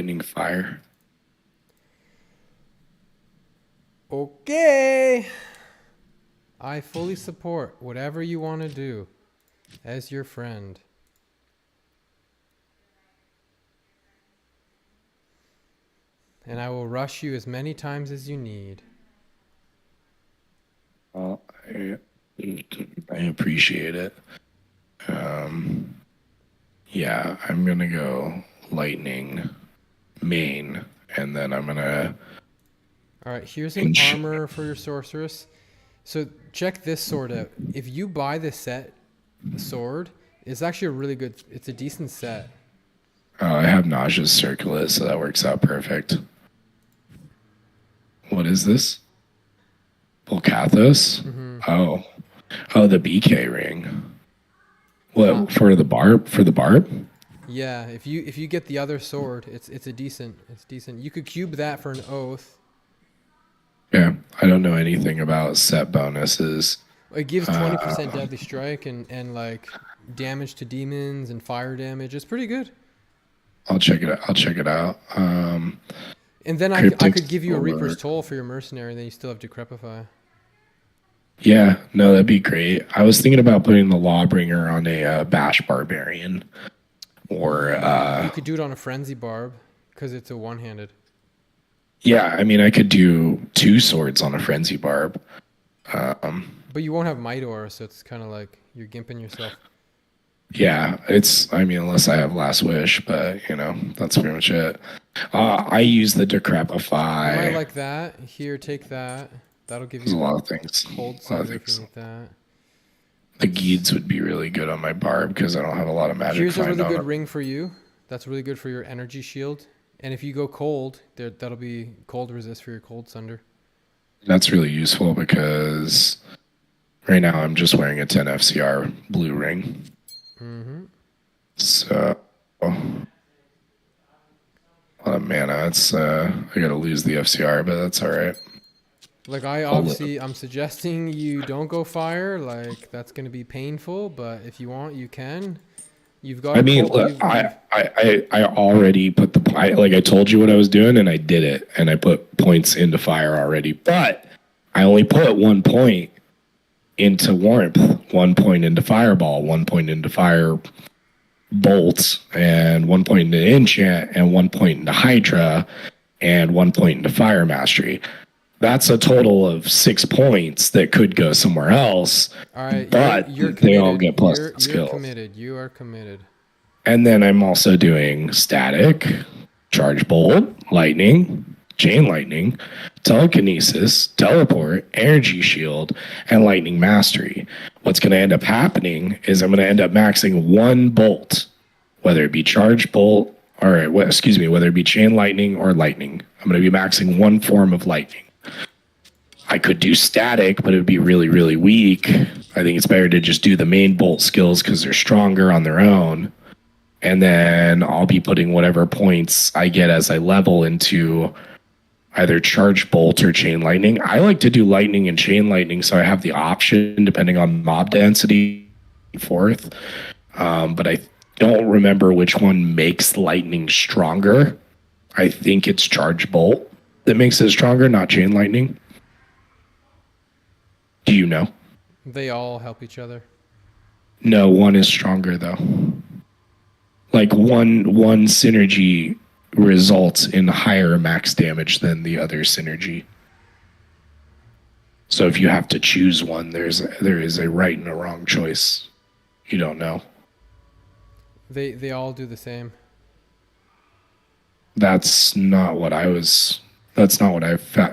lightning fire. Okay. I fully support whatever you want to do as your friend. And I will rush you as many times as you need. Well, I appreciate it. Um, yeah, I'm gonna go lightning main, and then I'm gonna. All right, here's an armor for your sorceress. So check this sword out. If you buy the set sword, it's actually a really good, it's a decent set. I have nauseous circlet, so that works out perfect. What is this? Volcathos? Mm-hmm. Oh, the BK ring. What for the barb? For the barb? Yeah, if you get the other sword, it's decent. You could cube that for an oath. Yeah, I don't know anything about set bonuses. It gives 20% deadly strike and like damage to demons and fire damage. It's pretty good. I'll check it out. I'll check it out. And then I could give you a Reaper's Toll for your mercenary, and then you still have Decrepify. Yeah, no, that'd be great. I was thinking about putting the Lawbringer on a Bash Barbarian. Or you could do it on a Frenzy Barb, because it's a one-handed. Yeah, I mean, I could do 2 swords on a Frenzy Barb. But you won't have Might Aura, so it's kind of like you're gimping yourself. Yeah, unless I have Last Wish, but, that's pretty much it. I use the Decrepify. You might like that. Here, take that. That'll give you There's a lot of things. Cold Sunder if you need that. The Geeds would be really good on my Barb, because I don't have a lot of magic. Here's a really good ring for you. That's really good for your energy shield. And if you go cold, that'll be cold resist for your Cold Sunder. That's really useful, because right now I'm just wearing a 10 FCR blue ring. Mm-hmm. So, a lot of mana. I gotta lose the FCR, but that's all right. Like I'm suggesting you don't go fire. Like that's gonna be painful, but if you want, you can. You've got. I already put I told you what I was doing, and I did it, and I put points into fire already. But I only put 1 point into warmth, 1 point into fireball, 1 point into fire bolts, and 1 point into enchant, and 1 point into hydra, and 1 point into fire mastery. That's a total of 6 points that could go somewhere else. All right, but they all get plus skills. You're committed. You are committed. And then I'm also doing static, charge bolt, lightning, chain lightning, telekinesis, teleport, energy shield, and lightning mastery. What's going to end up happening is I'm going to end up maxing 1 bolt, whether it be charge bolt, whether it be chain lightning or lightning. I'm going to be maxing 1 form of lightning. I could do static, but it would be really, really weak. I think it's better to just do the main bolt skills because they're stronger on their own. And then I'll be putting whatever points I get as I level into either charge bolt or chain lightning. I like to do lightning and chain lightning, so I have the option depending on mob density forth. But I don't remember which one makes lightning stronger. I think it's charge bolt that makes it stronger, not chain lightning. Do you know? They all help each other. No, one is stronger though. Like one synergy results in higher max damage than the other synergy. So if you have to choose one, there is a right and a wrong choice. You don't know. They all do the same. That's not what I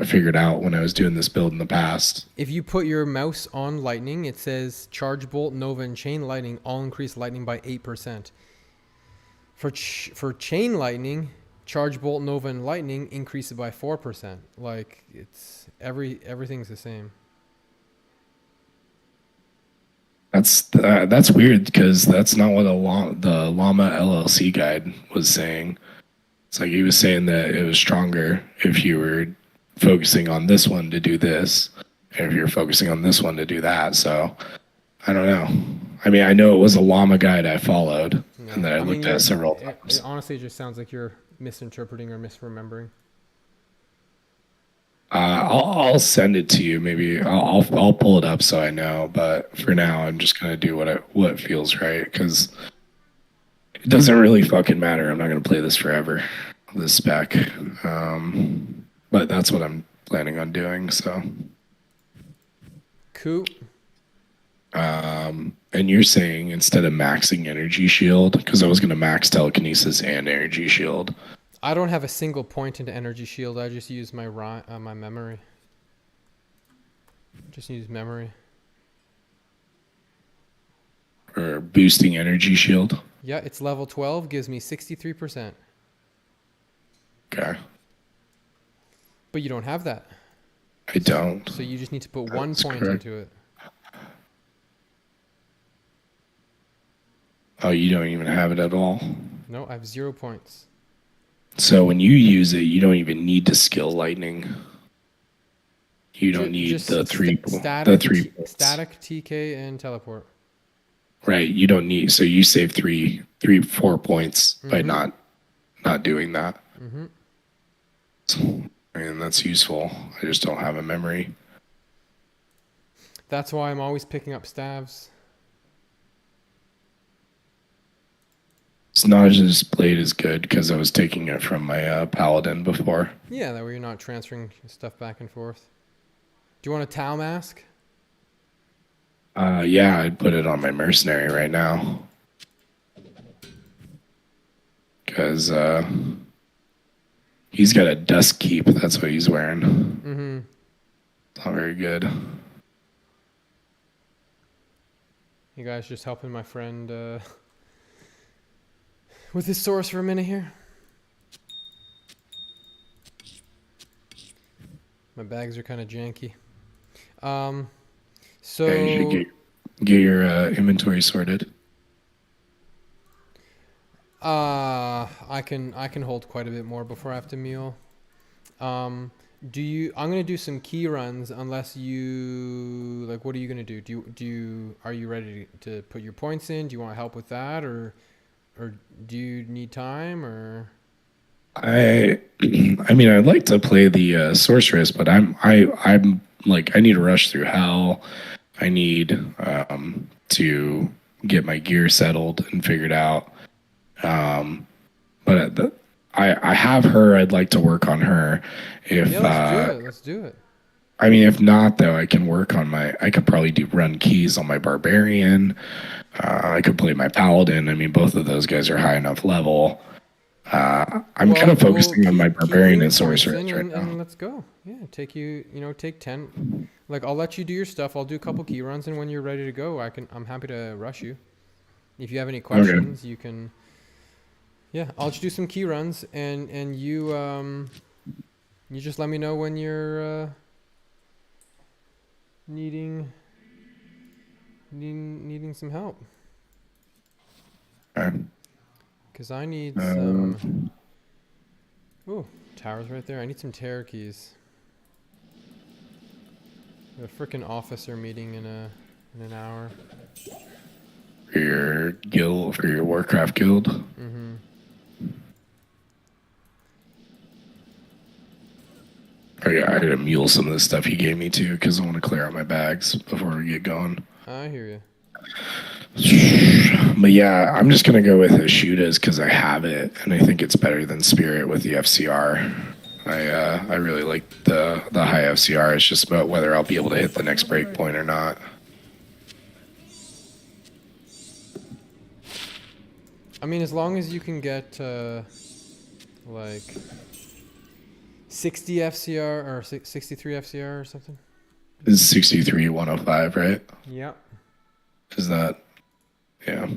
figured out when I was doing this build in the past. If you put your mouse on lightning, it says charge bolt, nova, and chain lightning all increase lightning by 8%. For chain lightning, charge bolt, nova, and lightning increase it by 4%. Like it's everything's the same. That's weird because that's not what the Llama LLC guide was saying. It's like he was saying that it was stronger if you were focusing on this one to do this, and if you're focusing on this one to do that. So I don't know. I know it was a llama guide I followed and that I looked at several times. It honestly just sounds like you're misinterpreting or misremembering? I'll send it to you. Maybe I'll pull it up so I know. But for now, I'm just gonna do what feels right because it doesn't really fucking matter. I'm not gonna play this forever, this spec. But that's what I'm planning on doing. So. Cool. And you're saying instead of maxing energy shield, because I was gonna max telekinesis and energy shield. I don't have a single point into energy shield. I just use my my memory. Just use memory. Or boosting energy shield. Yeah, it's level 12, gives me 63%. Okay. But you don't have that. I don't. So you just need to put 1 point correct. into it. Oh, you don't even have it at all? No, I have 0 points. So when you use it, you don't even need to skill lightning. You don't need the three points. Static, TK, and teleport. Right. You don't need. So you save 4 points by not doing that. Mm-hmm. So, I mean, that's useful. I just don't have a memory. That's why I'm always picking up staves. It's not as blade as good because I was taking it from my paladin before. Yeah, that way you're not transferring stuff back and forth. Do you want a Tau mask? Yeah, I'd put it on my mercenary right now. Because he's got a dust keep. That's what he's wearing. Mm-hmm. It's not very good. You guys just helping my friend with his source for a minute here. My bags are kind of janky. So Yeah, you should get your inventory sorted. I can hold quite a bit more before I have to meal. I'm gonna do some key runs unless you like. What are you gonna do? Are you ready to put your points in? Do you want help with that, or do you need time or? I mean, I'd like to play the sorceress, but I'm like I need to rush through hell. I need to get my gear settled and figured out. But I have her. I'd like to work on her. Let's do it. I mean, if not, though, I can work on I could probably run keys on my barbarian. I could play my paladin. I mean, both of those guys are high enough level. I'm kind of focusing on my barbarian and sorceress right now. And let's go. Yeah, take 10. Like, I'll let you do your stuff. I'll do a couple key runs, and when you're ready to go, I'm happy to rush you. If you have any questions, you can. Yeah, I'll just do some key runs, and you just let me know when you're needing some help. Okay. Because I need some. Ooh, tower's right there. I need some terror keys. A freaking officer meeting in an hour. For your guild, for your Warcraft guild. Mm-hmm. I gotta mule some of the stuff he gave me too, because I want to clear out my bags before we get going. I hear you. But yeah, I'm just gonna go with Ashudas because I have it, and I think it's better than Spirit with the FCR. I really like the high FCR. It's just about whether I'll be able to hit the next breakpoint or not. I mean, as long as you can get like 60 FCR or 63 FCR or something. It's 63 105, right? Yeah. Is that? Yeah.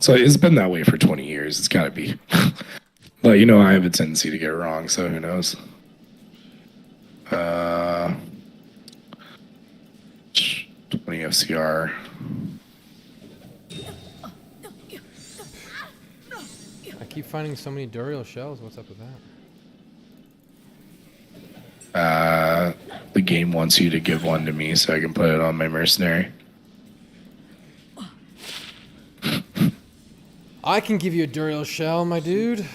So it's been that way for 20 years. It's got to be. But I have a tendency to get it wrong, so who knows? 20 FCR. I keep finding so many Duriel shells. What's up with that? The game wants you to give one to me so I can put it on my mercenary. I can give you a Duriel shell, my dude.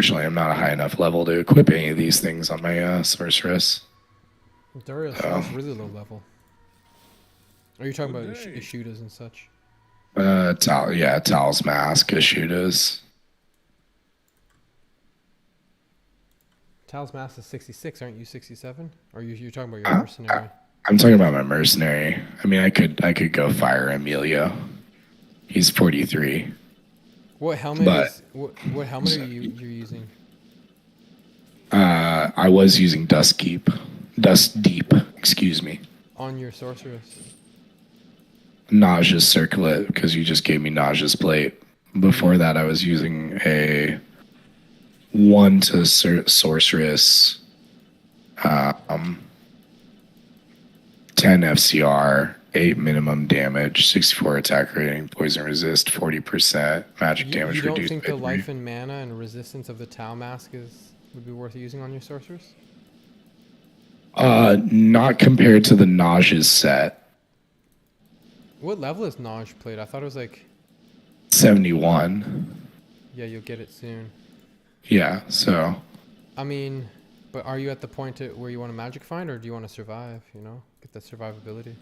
Unfortunately, I'm not a high enough level to equip any of these things on my sorceress. Darius is really low level. Are you talking about Ishudas and such? Tal's Mask, Ishudas. Tal's Mask is 66, aren't you 67? Or you're talking about your mercenary? I'm talking about my mercenary. I mean, I could go fire Emilio. He's 43. What helmet what helmet are you're using? I was using Dust Deep, excuse me. On your sorceress. Nauseous Circlet, because you just gave me Nauseous Plate. Before that, I was using a 1 to sorceress, 10 FCR, 8 minimum damage, 64 attack rating, poison resist, 40%, magic damage You don't reduced. think the life and mana and resistance of the Tau Mask would be worth using on your sorceress? Not compared to the Nauseous set. What level is Naj played? I thought it was like 71. Yeah, you'll get it soon. Yeah, so. I mean, but are you at the point where you want to magic find, or do you want to survive? You know, get that survivability.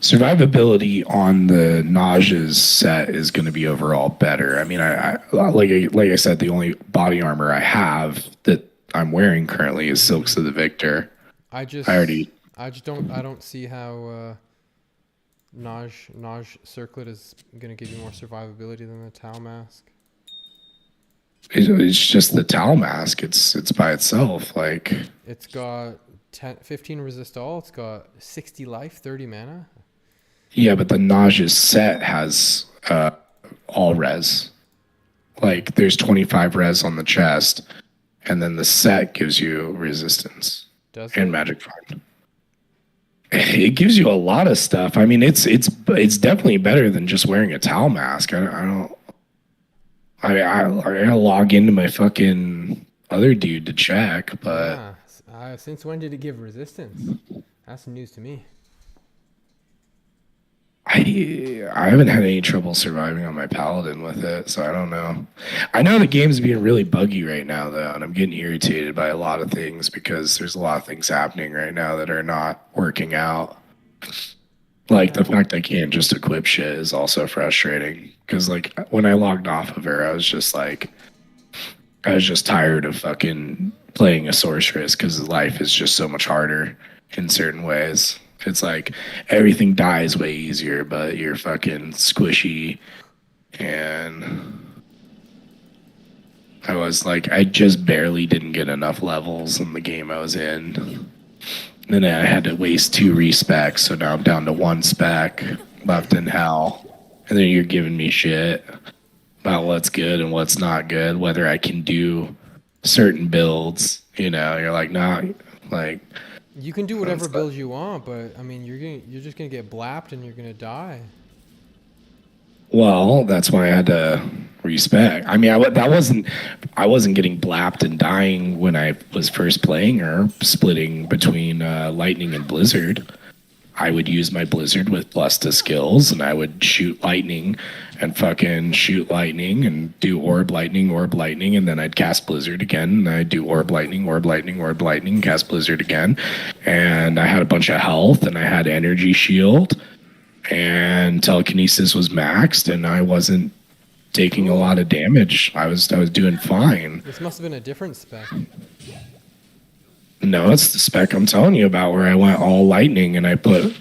Survivability on the Nauseous set is going to be overall better. I mean, I like I said, the only body armor I have that I'm wearing currently is Silks of the Victor. I don't see how Naj Circlet is going to give you more survivability than the Tau Mask. It's just the Tau Mask. It's by itself. Like, it's got 15 resist all. It's got 60 life, 30 mana. Yeah, but the Nauseous set has all res. Like, there's 25 res on the chest, and then the set gives you resistance and magic find. It gives you a lot of stuff. I mean, it's definitely better than just wearing a Tau Mask. I gotta log into my fucking other dude to check, but since when did it give resistance? That's news to me. I haven't had any trouble surviving on my paladin with it, so I don't know. I know the game's being really buggy right now, though, and I'm getting irritated by a lot of things because there's a lot of things happening right now that are not working out. Like, the fact I can't just equip shit is also frustrating. Because, like, when I logged off of her, I was just tired of fucking playing a sorceress because life is just so much harder in certain ways. It's like everything dies way easier, but you're fucking squishy. And I just barely didn't get enough levels in the game I was in. Then I had to waste 2 respecs, so now I'm down to 1 spec left in hell. And then you're giving me shit about what's good and what's not good, whether I can do certain builds. You know, you're like, nah, like. You can do whatever build you want, but I mean, you're just gonna get blapped and you're gonna die. Well, that's why I had to respec. I mean, I wasn't getting blapped and dying when I was first playing her, splitting between lightning and blizzard. I would use my blizzard with plus to skills, and I would shoot lightning and fucking shoot lightning and do orb lightning, and then I'd cast blizzard again, and I'd do orb lightning, cast blizzard again. And I had a bunch of health, and I had energy shield, and telekinesis was maxed, and I wasn't taking a lot of damage. I was doing fine. This must have been a different spec. No, it's the spec I'm telling you about where I went all lightning and I put,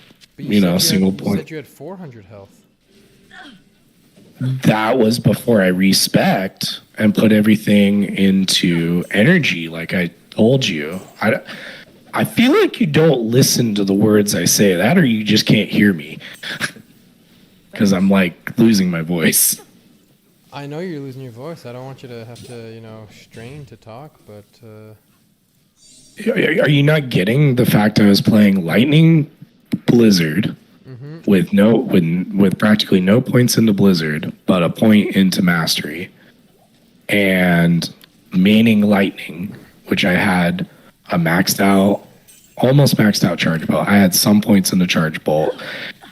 single point. You said you had 400 health. That was before I respec'd and put everything into energy like I told you. I feel like you don't listen to the words I say, that or you just can't hear me. Because I'm like losing my voice. I know you're losing your voice. I don't want you to have to, strain to talk, but... Are you not getting the fact I was playing Lightning Blizzard with practically no points into Blizzard, but a point into Mastery, and maining Lightning, which I had a almost maxed out Charge Bolt. I had some points in the Charge Bolt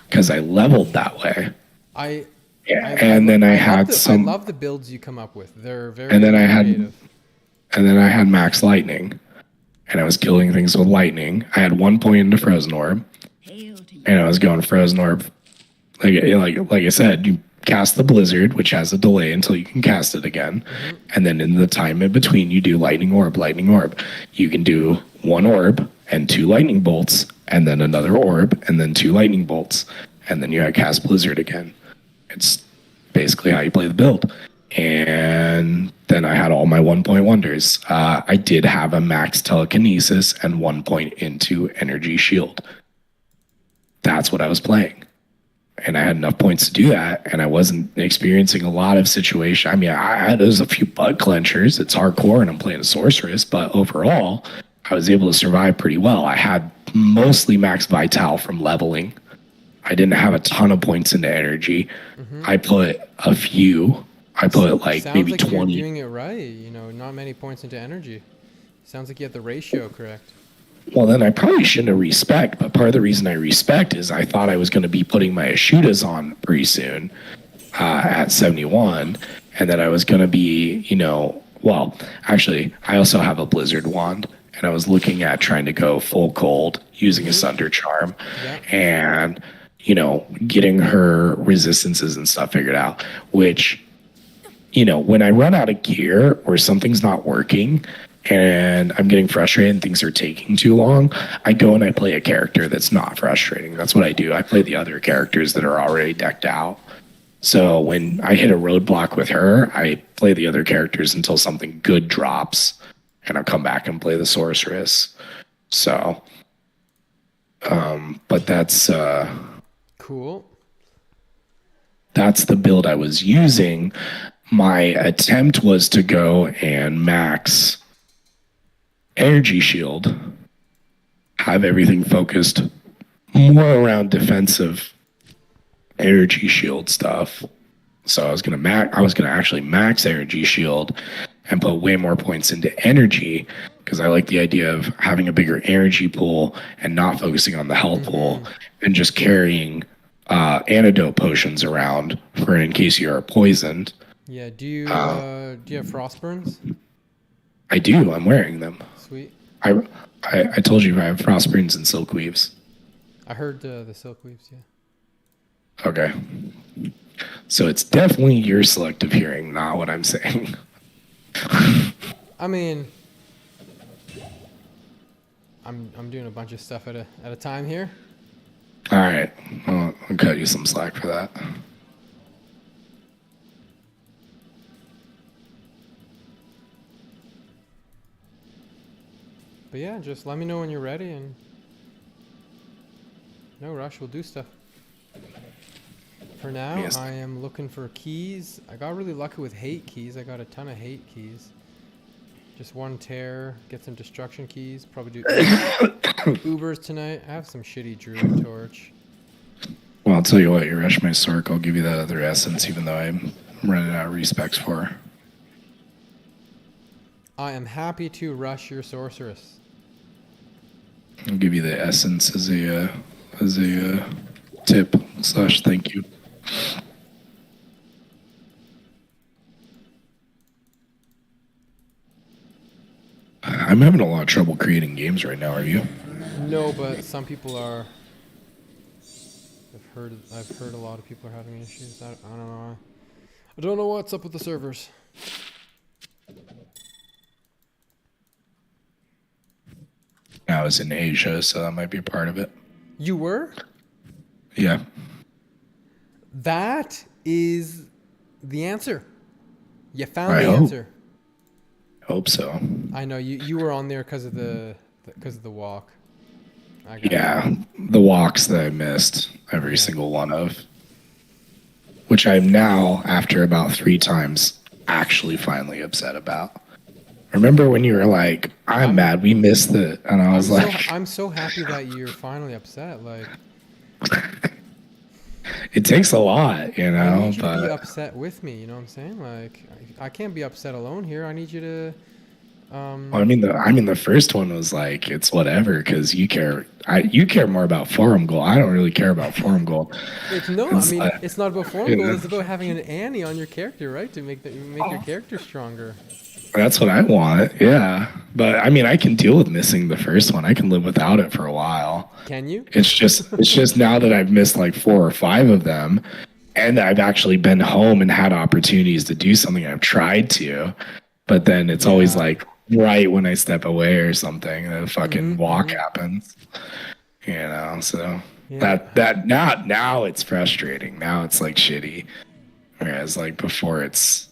because I leveled that way. Yeah, and then I had I love the builds you come up with. They're very and then I had creative. and then I had max lightning, and I was killing things with lightning. I had 1 point into frozen orb, and I was going frozen orb. Like I said, you cast the blizzard, which has a delay until you can cast it again, and then in the time in between, you do lightning orb, lightning orb. You can do 1 orb and 2 lightning bolts, and then another orb, and then 2 lightning bolts, and then you cast blizzard again. It's basically how you play the build. And then I had all my 1 point wonders. I did have a max telekinesis and 1 point into energy shield. That's what I was playing. And I had enough points to do that, and I wasn't experiencing a lot of situation. I mean, there's a few butt clenchers. It's hardcore, and I'm playing a sorceress, but overall, I was able to survive pretty well. I had mostly max vital from leveling. I didn't have a ton of points into energy. I put a few. I put like Sounds maybe like 20. You're doing it right. You know, not many points into energy. Sounds like you have the ratio correct. Well, then I probably shouldn't have respect, but part of the reason I respect is I thought I was going to be putting my Ashudas on pretty soon at 71, and that I was going to be, well, actually, I also have a Blizzard wand, and I was looking at trying to go full gold using a Sunder Charm, and, getting her resistances and stuff figured out, which, when I run out of gear or something's not working, and I'm getting frustrated and things are taking too long, I go and I play a character that's not frustrating. That's what I do. I play the other characters that are already decked out. So when I hit a roadblock with her, I play the other characters until something good drops, and I'll come back and play the sorceress. So, but that's cool. That's the build I was using. My attempt was to go and max energy shield, have everything focused more around defensive energy shield stuff. So I was gonna actually max energy shield and put way more points into energy, because I like the idea of having a bigger energy pool and not focusing on the health pool, and just carrying antidote potions around for in case you are poisoned. Yeah. Do you have frostburns? I do. I'm wearing them. Sweet. I told you I have frostburns and silk weaves. I heard the silk weaves. Yeah. Okay. So it's definitely your selective hearing, not what I'm saying. I mean, I'm doing a bunch of stuff at a time here. All right. I'll cut you some slack for that. But yeah, just let me know when you're ready, and no rush, we'll do stuff. For now, Yes. I am looking for keys. I got really lucky with hate keys. I got a ton of hate keys. Just 1 tear, get some destruction keys, probably do UBERS tonight. I have some shitty druid torch. Well, I'll tell you what, you rush my Sork, I'll give you that other essence, even though I'm running out of respecs for her. I am happy to rush your sorceress. I'll give you the essence as a tip / thank you. I'm having a lot of trouble creating games right now. Are you? No, but some people are. I've heard a lot of people are having issues. I don't know. I don't know what's up with the servers. I was in Asia, so that might be a part of it. You were? Yeah. That is the answer. You found I the hope. answer. Hope so. I know you were on there because of the walk. I got Yeah, the walks that I missed, every single one of, which I'm now, after about 3 times, actually finally upset about. Remember when you were like, I'm mad we missed it, and I was I'm so happy that you're finally upset. Like, it takes a lot, you I know. need you to be But upset with me. You know what I'm saying? Like, I can't be upset alone here. I need you to Well, I mean the first one was like it's whatever because you care more about forum goal. I don't really care about forum goal. It's no, I It's mean, like, it's not about form you goal. know, It's about having an Annie on your character, right? To make your character stronger. that's what I want. Yeah, but I mean I can deal with missing the first one. I can live without it for a while. Can you? It's just now that I've missed like 4 or 5 of them, and I've actually been home and had opportunities to do something. I've tried to, but then it's always Yeah. like right when I step away or something, the fucking Mm-hmm, walk mm-hmm. happens. So Yeah. that now it's frustrating. Now it's like shitty. Whereas like before it's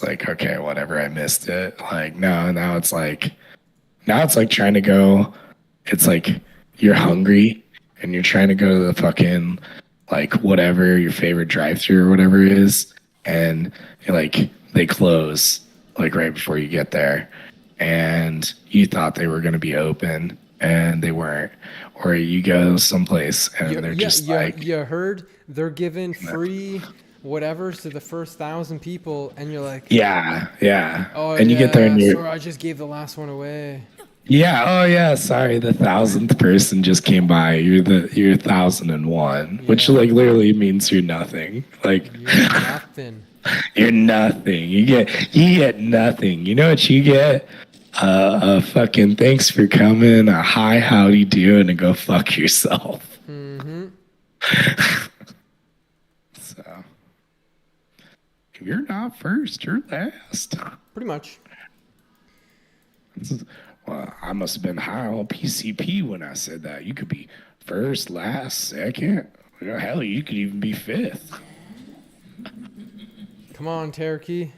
like okay, whatever, I missed it. Like no, now it's like trying to go. It's like you're hungry and you're trying to go to the fucking like whatever your favorite drive-through or whatever it is, and you're like they close like right before you get there, and you thought they were going to be open and they weren't, or you go someplace and they're just like You heard they're giving free whatevers to the first 1,000 people, and you're like, yeah, oh and you get there yeah, and you're sorry, I just gave the last one away. yeah, oh yeah, sorry, the 1,000th person just came by. You're 1,001, which Yeah, like literally means you're nothing. Like you're nothing. you're nothing. You get nothing. You know what you get? A fucking thanks for coming, a hi, howdy do, and a go fuck yourself. Mm-hmm. So if you're not first, you're last. Pretty much. Well, I must have been high on PCP when I said that. You could be first, last, second. Well, hell, you could even be fifth. Come on, Tereki.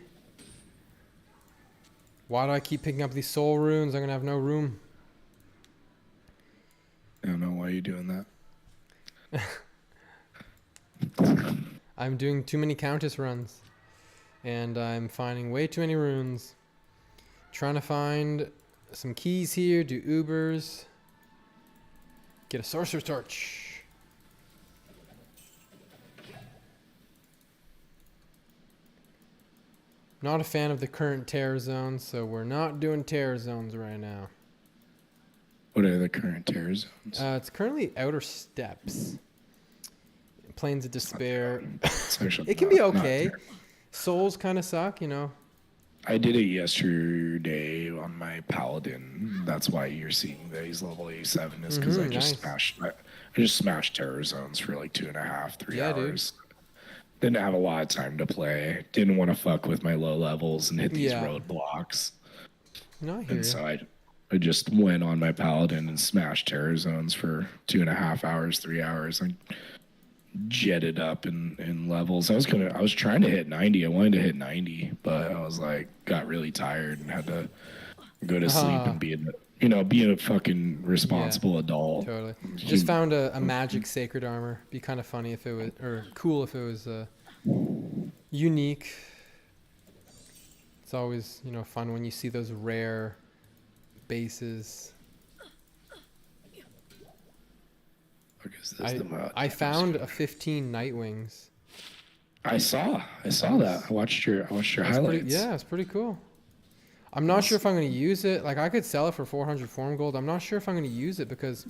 Why do I keep picking up these soul runes? I'm gonna have no room. I don't know why you're doing that. I'm doing too many Countess runs. And I'm finding way too many runes. Trying to find some keys here, do UBERS. Get a Sorcerer's Torch. Not a fan of the current terror zones, so we're not doing terror zones right now. What are the current terror zones? It's currently Outer Steppes. Plains of Despair. It's actually It can be okay. Souls kind of suck, you know. I did it yesterday on my paladin. That's why you're seeing that he's level 87 is because I just smashed terror zones for like 2.5, 3 hours. Dude. Didn't have a lot of time to play. Didn't want to fuck with my low levels and hit these roadblocks. No, I hear and you. so I just went on my paladin and smashed terror zones for 2.5 hours, 3 hours. I jetted up in levels. I was trying to hit 90. I wanted to hit 90, but I was like got really tired and had to go to sleep and be a fucking responsible adult. Totally. Just found a magic sacred armor. Be kind of funny if it was, or cool if it was unique. It's always, fun when you see those rare bases. I found a 15 Nightwings. I saw that. I watched your highlights. It's pretty cool. I'm not sure if I'm going to use it. Like, I could sell it for 400 form gold. I'm not sure if I'm going to use it because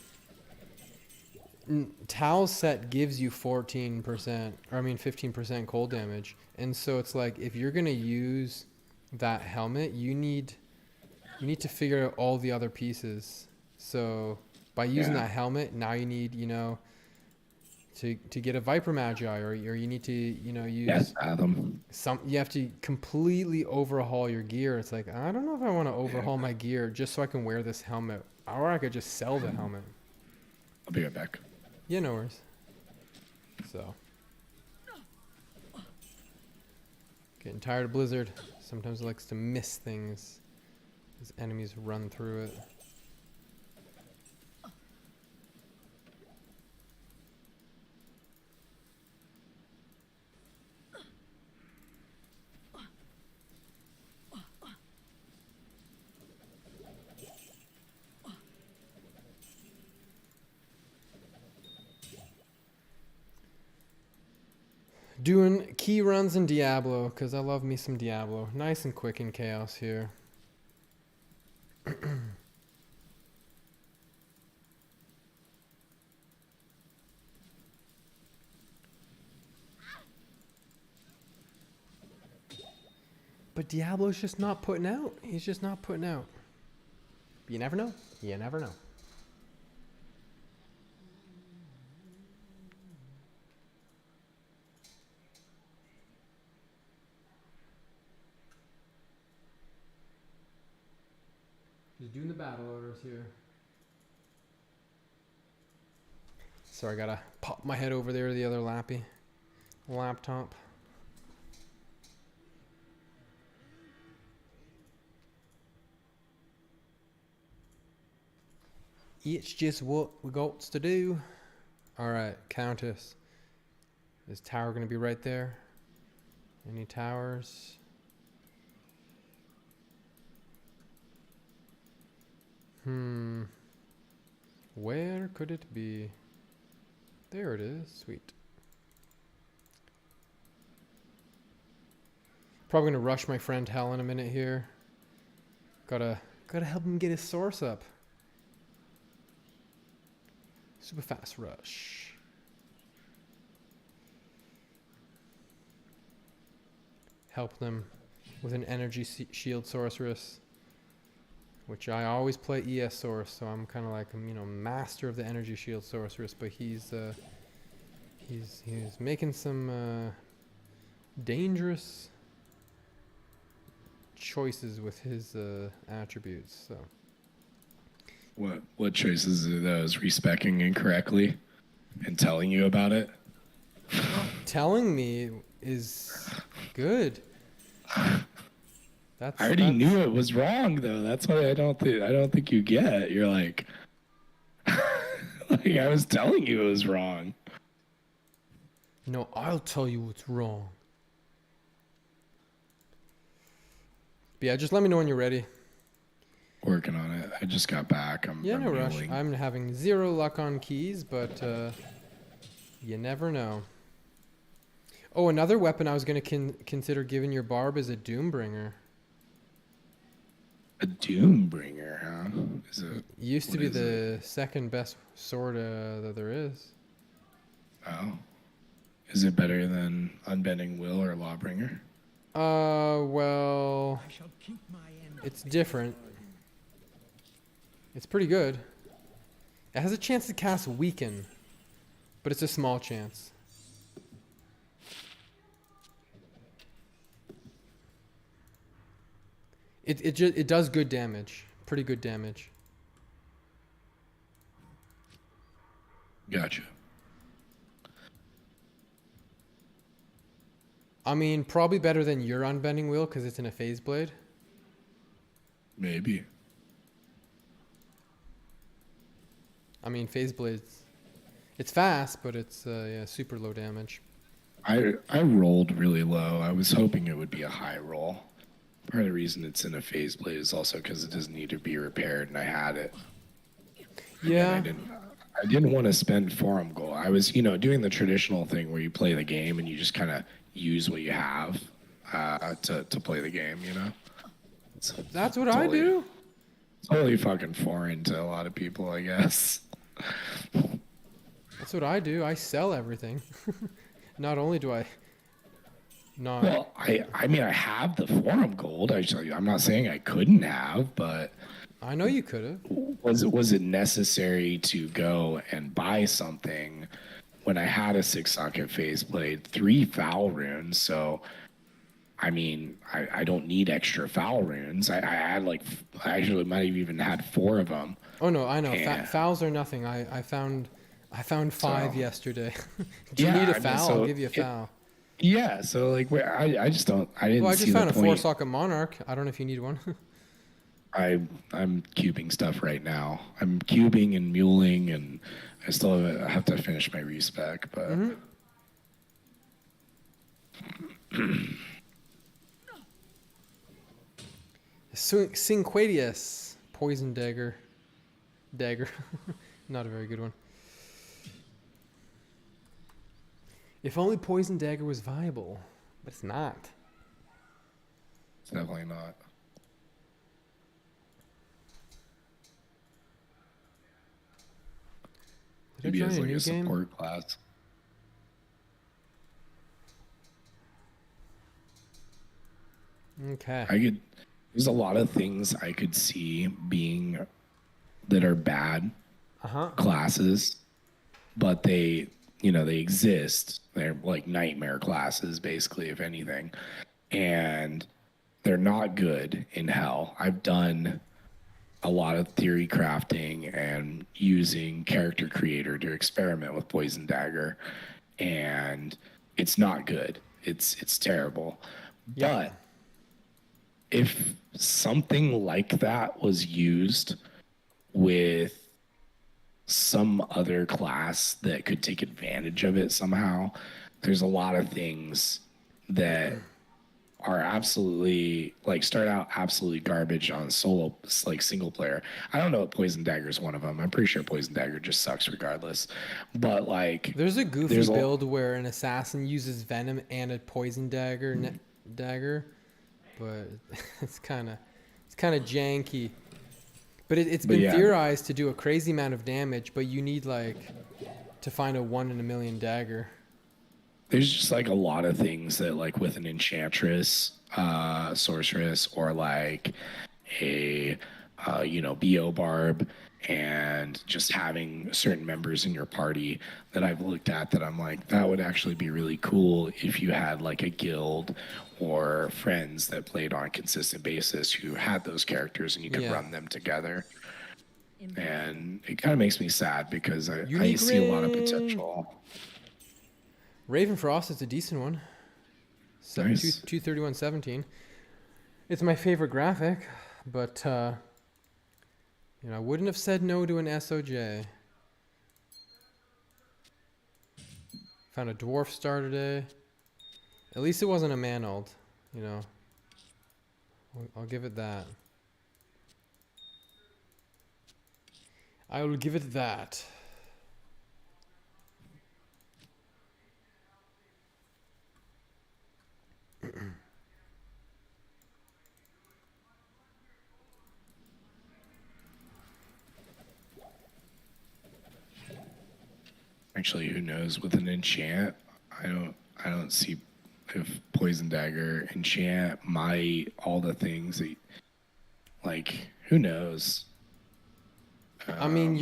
Tal's set gives you 15% cold damage. And so it's like, if you're going to use that helmet, you need to figure out all the other pieces. So by using that helmet, now you need, to get a Viper Magi, or you need to, use you have to completely overhaul your gear. It's like, I don't know if I want to overhaul my gear just so I can wear this helmet, or I could just sell the helmet. I'll be right back. Yeah, no worries. So, getting tired of Blizzard. Sometimes it likes to miss things as enemies run through it. Doing key runs in Diablo, because I love me some Diablo. Nice and quick in Chaos here. But Diablo's just not putting out. He's just not putting out. But you never know. You never know. Just doing the battle orders here. So I gotta pop my head over there to the other laptop. It's just what we got to do. Alright, Countess. Is tower gonna be right there? Any towers? Where could it be? There it is. Sweet. Probably gonna rush my friend Hal in a minute here. Gotta help him get his source up. Super fast rush. Help them with an energy shield sorceress, which I always play ES source, so I'm kind of like, you know, master of the energy shield sorceress. But he's making some dangerous choices with his attributes. So. What choices are those? Respecing incorrectly and telling you about it? Telling me is good. I already knew it was wrong though. That's what I don't think you get. You're like, like I was telling you it was wrong. No, I'll tell you what's wrong. But yeah, just let me know when you're ready. Working on it. I just got back. I'm no rush. healing. I'm having zero luck on keys, but you never know. Oh, another weapon I was going to consider giving your barb is a Doombringer. A Doombringer, huh? Is it? Used to be the second best sword that there is. Oh. Is it better than Unbending Will or Lawbringer? Well, it's different. It's pretty good. It has a chance to cast Weaken, but it's a small chance. It does good damage, pretty good damage. Gotcha. I mean, probably better than your Unbending Wheel because it's in a Phase Blade. Maybe. I mean, Phase Blades, it's fast, but it's yeah, super low damage. I rolled really low. I was hoping it would be a high roll. Part of the reason it's in a Phase Blade is also because it doesn't need to be repaired, and I had it. Yeah. I didn't want to spend Forum Gold. I was, doing the traditional thing where you play the game and you just kind of use what you have to play the game, That's what I do. It's totally fucking foreign to a lot of people, I guess. That's what I do. I sell everything. Not only do I not... Well, I mean, I have the Forum Gold. I'm not saying I couldn't have, but... I know you could have. Was it necessary to go and buy something when I had a 6-socket Phase Blade, 3 foul runes? So, I mean, I don't need extra foul runes. I had I actually might have even had 4 of them. Oh no, I know. Fouls are nothing. I found 5 yesterday. Do you need a foul? I'll give you a foul. Yeah. So I just don't. I didn't. Well, I see just found a the point. 4-socket Monarch. I don't know if you need one. I'm cubing stuff right now. I'm cubing and muling, and I still have to finish my respec, but. Cinquadius, Poison Dagger. Not a very good one. If only Poison Dagger was viable, but it's not. It's definitely not. Did Maybe I as join a like new a game? support class. Okay. There's a lot of things I could see being that are bad Uh-huh. classes, but they exist. They're like nightmare classes, basically, if anything. And they're not good in hell. I've done a lot of theory crafting and using character creator to experiment with poison dagger, and it's not good. It's terrible. Yep. But if something like that was used with some other class that could take advantage of it somehow, there's a lot of things that are absolutely like start out absolutely garbage on solo, like single player. I don't know if Poison Dagger is one of them. I'm pretty sure Poison Dagger just sucks regardless. But like, There's a goofy build where an assassin uses venom and a poison dagger, but it's kind of janky. But it's but been yeah, theorized to do a crazy amount of damage, but you need like to find a 1 in a million dagger. there's just like a lot of things that like with an enchantress, sorceress, or like a bo barb, and just having certain members in your party that I've looked at that I'm like, that would actually be really cool if you had like a guild or friends that played on a consistent basis who had those characters and you could run them together. And it kind of makes me sad because I see a lot of potential. Raven Frost is a decent one. Nice. 231.17. It's my favorite graphic, but I wouldn't have said no to an SOJ. Found a dwarf star today. At least it wasn't a Manold, I'll give it that. I will give it that. Actually, who knows? With an enchant, I don't see if poison dagger, enchant, might, all the things that, like, who knows? I mean,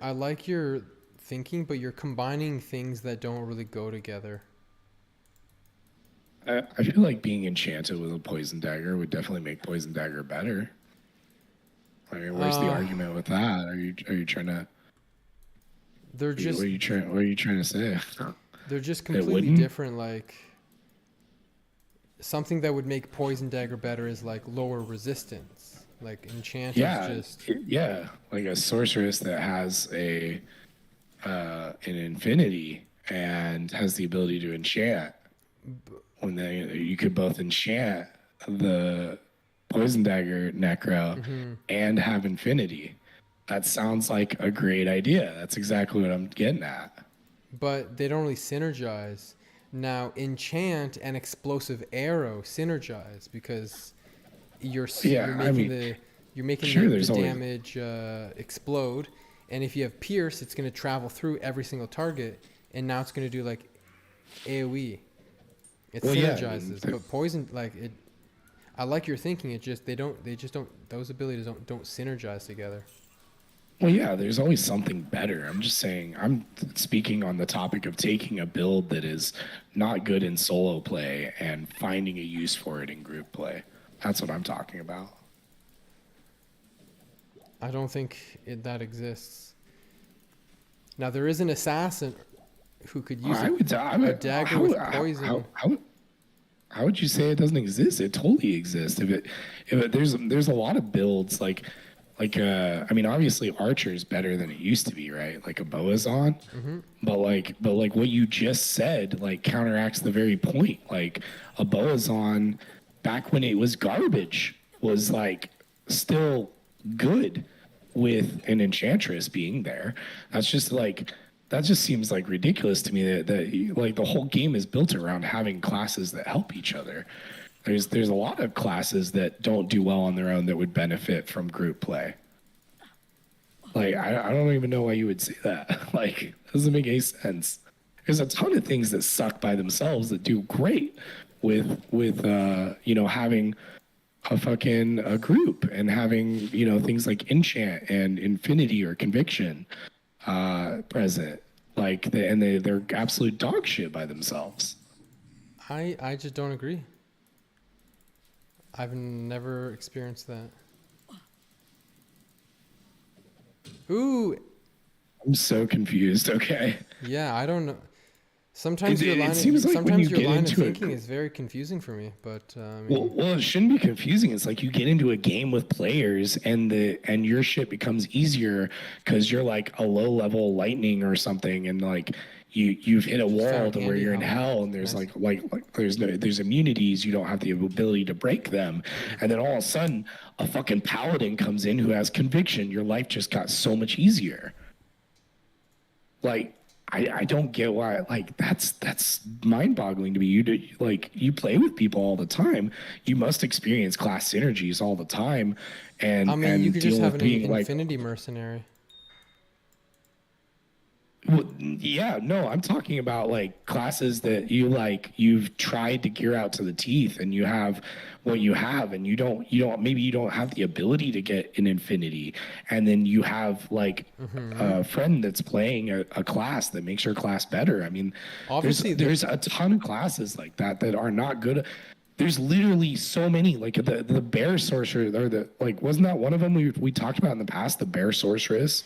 I like your thinking, but you're combining things that don't really go together. I feel like being enchanted with a poison dagger would definitely make poison dagger better. Like, where's the argument with that? Are you trying to? They're just. What are you trying to say? They're just completely different. Like something that would make poison dagger better is like lower resistance. Like enchant is just. Like a sorceress that has an infinity and has the ability to enchant. When you could both enchant the poison dagger necro and have infinity. That sounds like a great idea. That's exactly what I'm getting at. But they don't really synergize. Now, enchant and explosive arrow synergize because you're making the damage explode, and if you have pierce, it's going to travel through every single target, and now it's going to do like AOE. It synergizes, but poison I like your thinking. It just those abilities don't synergize together. Well, yeah, there's always something better. I'm just saying, I'm speaking on the topic of taking a build that is not good in solo play and finding a use for it in group play. That's what I'm talking about. I don't think that exists. Now, there is an assassin who could use a dagger with poison. How would you say it doesn't exist? It totally exists. There's a lot of builds I mean, obviously Archer is better than it used to be, right? Like a Boazon, but what you just said like counteracts the very point. Like a Boazon, back when it was garbage, was like still good with an enchantress being there. That just seems like ridiculous to me that like the whole game is built around having classes that help each other. There's a lot of classes that don't do well on their own that would benefit from group play. Like, I don't even know why you would say that. Like, it doesn't make any sense. There's a ton of things that suck by themselves that do great with you know, having a group and having, you know, things like enchant and infinity or conviction present. Like, they're absolute dog shit by themselves. I just don't agree. I've never experienced that. Ooh, I'm so confused. Okay. yeah, I don't know. Sometimes It seems like when sometimes you your get line of into thinking it, is very confusing for me. But I well, mean, it shouldn't be confusing. It's like you get into a game with players, and your shit becomes easier because you're like a low level lightning or something, and like you've hit a just wall found to where Andy you're in Hammer. hell, and there's Nice. like there's immunities. You don't have the ability to break them, and then all of a sudden a fucking paladin comes in who has conviction. Your life just got so much easier. Like, I don't get why, like, that's mind-boggling to me. Like, you play with people all the time, you must experience class synergies all the time, I mean, you and could just deal have with an being like, infinity mercenary. well, yeah, no, I'm talking about like classes that you've tried to gear out to the teeth, and you have what you have, and maybe you don't have the ability to get an infinity, and then you have like a friend that's playing a class that makes your class better. I mean, Obviously, there's a ton of classes like that are not good. There's literally so many, like the bear sorcerer, or the, like, wasn't that one of them we talked about in the past? The bear sorceress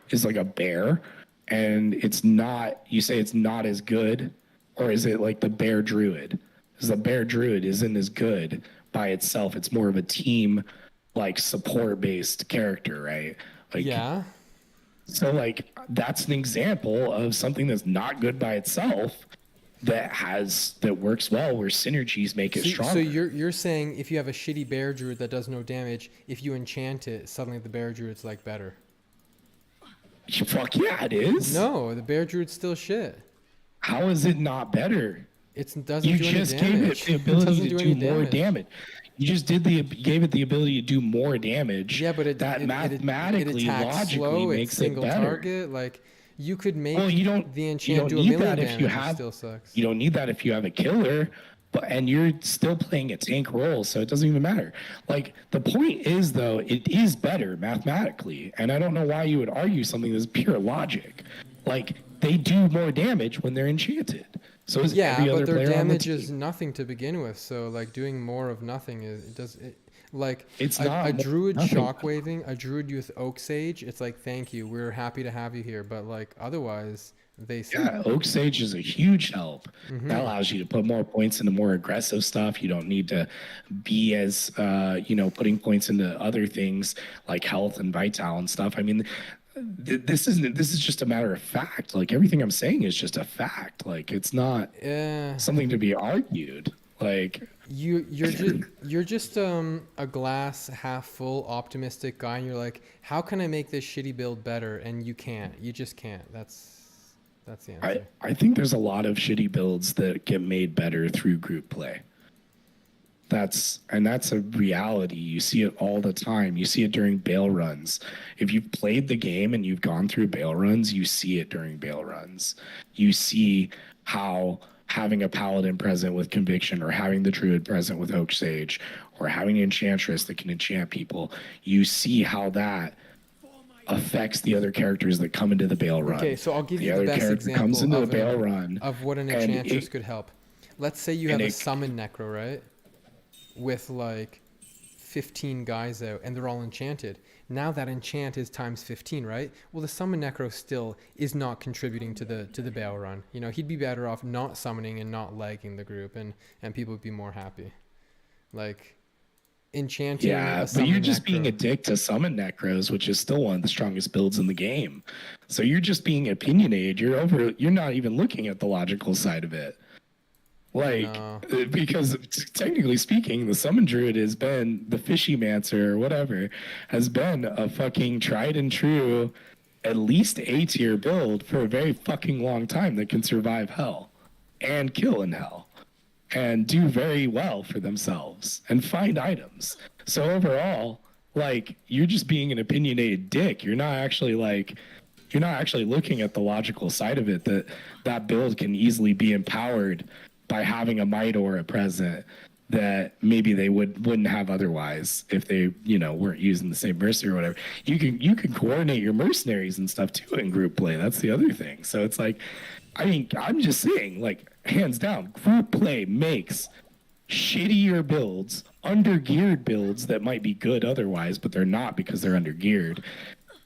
is like a bear, and it's not, you say it's not as good, or is it like the bear druid? Because the bear druid isn't as good by itself. It's more of a team, like, support based character, right? Like, yeah. so like that's an example of something that's not good by itself that works well, where synergies make it So stronger. you're saying if you have a shitty bear druid that does no damage, if you enchant it, suddenly the bear druid's like better. Fuck yeah, it is. No, the bear druid's still shit. How is it not better? It doesn't You do any just gave it damage. the It ability doesn't to do do any more damage. damage. You just gave it the ability to do more damage. Yeah, but That it mathematically, attacks logically slow. It's makes it single better. target. Like you could Well, make the you enchant don't do a need million that if you damage. It have still sucks. you don't need that if you have a killer, but and you're still playing a tank role, so it doesn't even matter. Like, the point is, though, it is better mathematically, and I don't know why you would argue something that's pure logic. Like, they do more damage when they're enchanted. So is Yeah, every but other their player on the damage is team. nothing to begin with. So like doing more of nothing is it does it like It's not a more druid nothing. shockwaving, a druid with oak sage. It's like thank you, we're happy to have you here. But like otherwise, they suck. Yeah, Oak Sage is a huge help. That Mm-hmm. allows you to put more points into more aggressive stuff. You don't need to be as, putting points into other things like health and vital and stuff. I mean, this is just a matter of fact. Like, everything I'm saying is just a fact. Like, it's not Yeah. something to be argued. Like, You're just a glass half full optimistic guy, and you're like, how can I make this shitty build better? And you can't. You just can't. That's the answer. I think there's a lot of shitty builds that get made better through group play. That's a reality. You see it all the time. You see it during bail runs. If you've played the game and you've gone through bail runs, you see it during bail runs. You see how having a paladin present with conviction, or having the druid present with oak sage, or having an enchantress that can enchant people, you see how that affects the other characters that come into the bail Okay, run. so I'll give The you the other best character comes example into the bail run, of what an and enchantress could help. Let's say you and have a it summon necro, right? With like 15 guys out and they're all enchanted. Now that enchant is times 15, right? Well, the summon necro still is not contributing to the bail run. You know, he'd be better off not summoning and not lagging the group, and people would be more happy. Like enchanting Yeah, a but summon you're just being necro. a dick to summon necros, which is still one of the strongest builds in the game. So you're just being opinionated. You're not even looking at the logical side of it. Like, No. because technically speaking, the summon druid has been the fishy mancer or whatever, has been a fucking tried and true, at least A tier build for a very fucking long time that can survive hell and kill in hell and do very well for themselves and find items. So overall, Like, you're just being an opinionated dick. You're not actually looking at the logical side of it, that that build can easily be empowered by having a might or a present that maybe they wouldn't have otherwise if they, you know, weren't using the same mercenary or whatever. You can coordinate your mercenaries and stuff too in group play. That's the other thing. So it's like, I mean, I'm just saying, like, hands down, group play makes shittier builds, under-geared builds that might be good otherwise, but they're not because they're under-geared.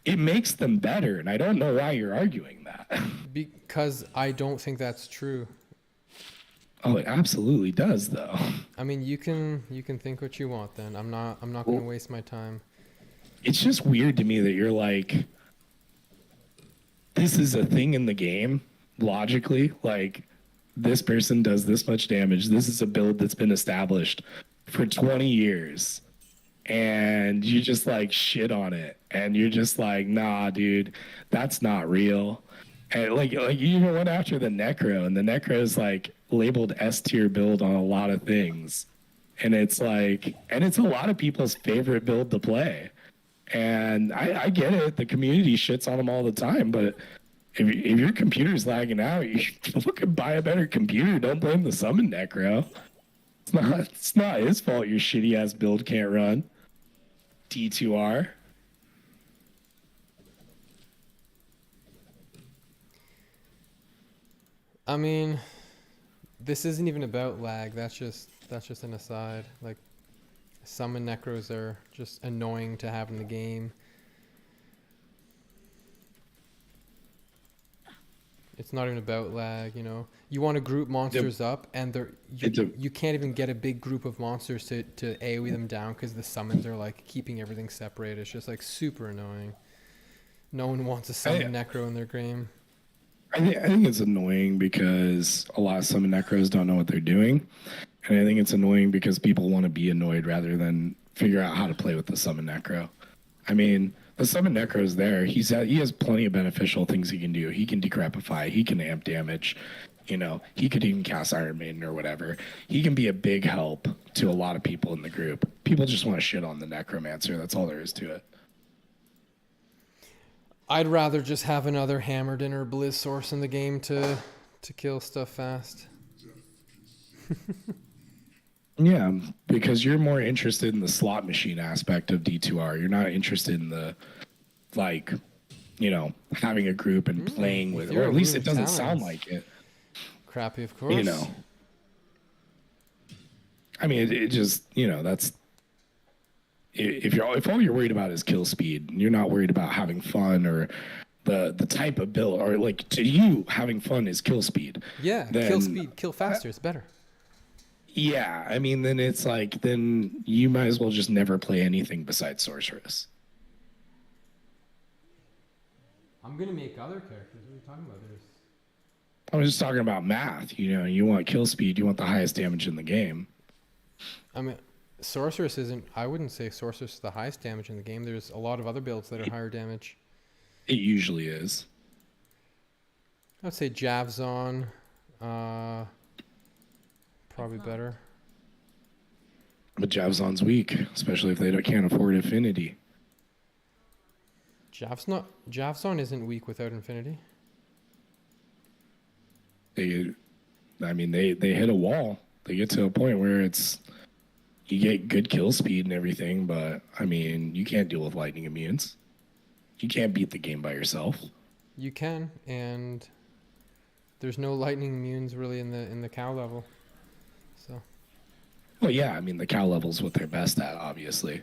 It makes them better, and I don't know why you're arguing that. Because I don't think that's true. Oh, it absolutely does, though. I mean, you can think what you want. Then I'm not going to waste my time. It's just weird to me that you're like, this is a thing in the game, logically. Like, this person does this much damage. This is a build that's been established for 20 years. And you just like shit on it. And you're just like, nah, dude, that's not real. And like you even went after the Necro, and the Necro is like labeled S tier build on a lot of things. And it's like, and it's a lot of people's favorite build to play. And I get it. The community shits on them all the time, but if your computer's lagging out, you fucking buy a better computer. Don't blame the summon Necro. It's not his fault your shitty ass build can't run. D2R. I mean, this isn't even about lag. That's just an aside. Like, summon necros are just annoying to have in the game. It's not even about lag, you know. You want to group monsters up, and you can't even get a big group of monsters to AoE them down because the summons are like keeping everything separated. It's just like super annoying. No one wants to summon Necro in their game. I think it's annoying because a lot of summon Necros don't know what they're doing. And I think it's annoying because people want to be annoyed rather than figure out how to play with the summon Necro. I mean, the summon Necro is there. He has plenty of beneficial things he can do. He can decrepify. He can amp damage. You know, he could even cast Iron Maiden or whatever. He can be a big help to a lot of people in the group. People just want to shit on the Necromancer. That's all there is to it. I'd rather just have another Hammerdin or Blizz source in the game to kill stuff fast. Yeah, because you're more interested in the slot machine aspect of D2R. You're not interested in the, like, you know, having a group and playing with it. Or at least it doesn't sound like it. Crappy, of course. You know. I mean, it just, you know, that's... If all you're worried about is kill speed, and you're not worried about having fun or the type of build, or like to you having fun is kill speed. Yeah, then, kill speed, kill faster, it's better. Yeah, I mean, then it's like, then you might as well just never play anything besides Sorceress. I'm gonna make other characters. What are you talking about? I was just talking about math. You know, you want kill speed, you want the highest damage in the game. I mean, Sorceress isn't... I wouldn't say Sorceress is the highest damage in the game. There's a lot of other builds that are higher damage. It usually is. I would say Javzon, probably better. But Javzon's weak, especially if they can't afford Affinity. Javzon isn't weak without Infinity. They hit a wall. They get to a point where it's... You get good kill speed and everything, but, I mean, you can't deal with lightning immunes. You can't beat the game by yourself. You can, and there's no lightning immunes really in the cow level. So. Well, yeah, I mean, the cow level's what they're best at, obviously.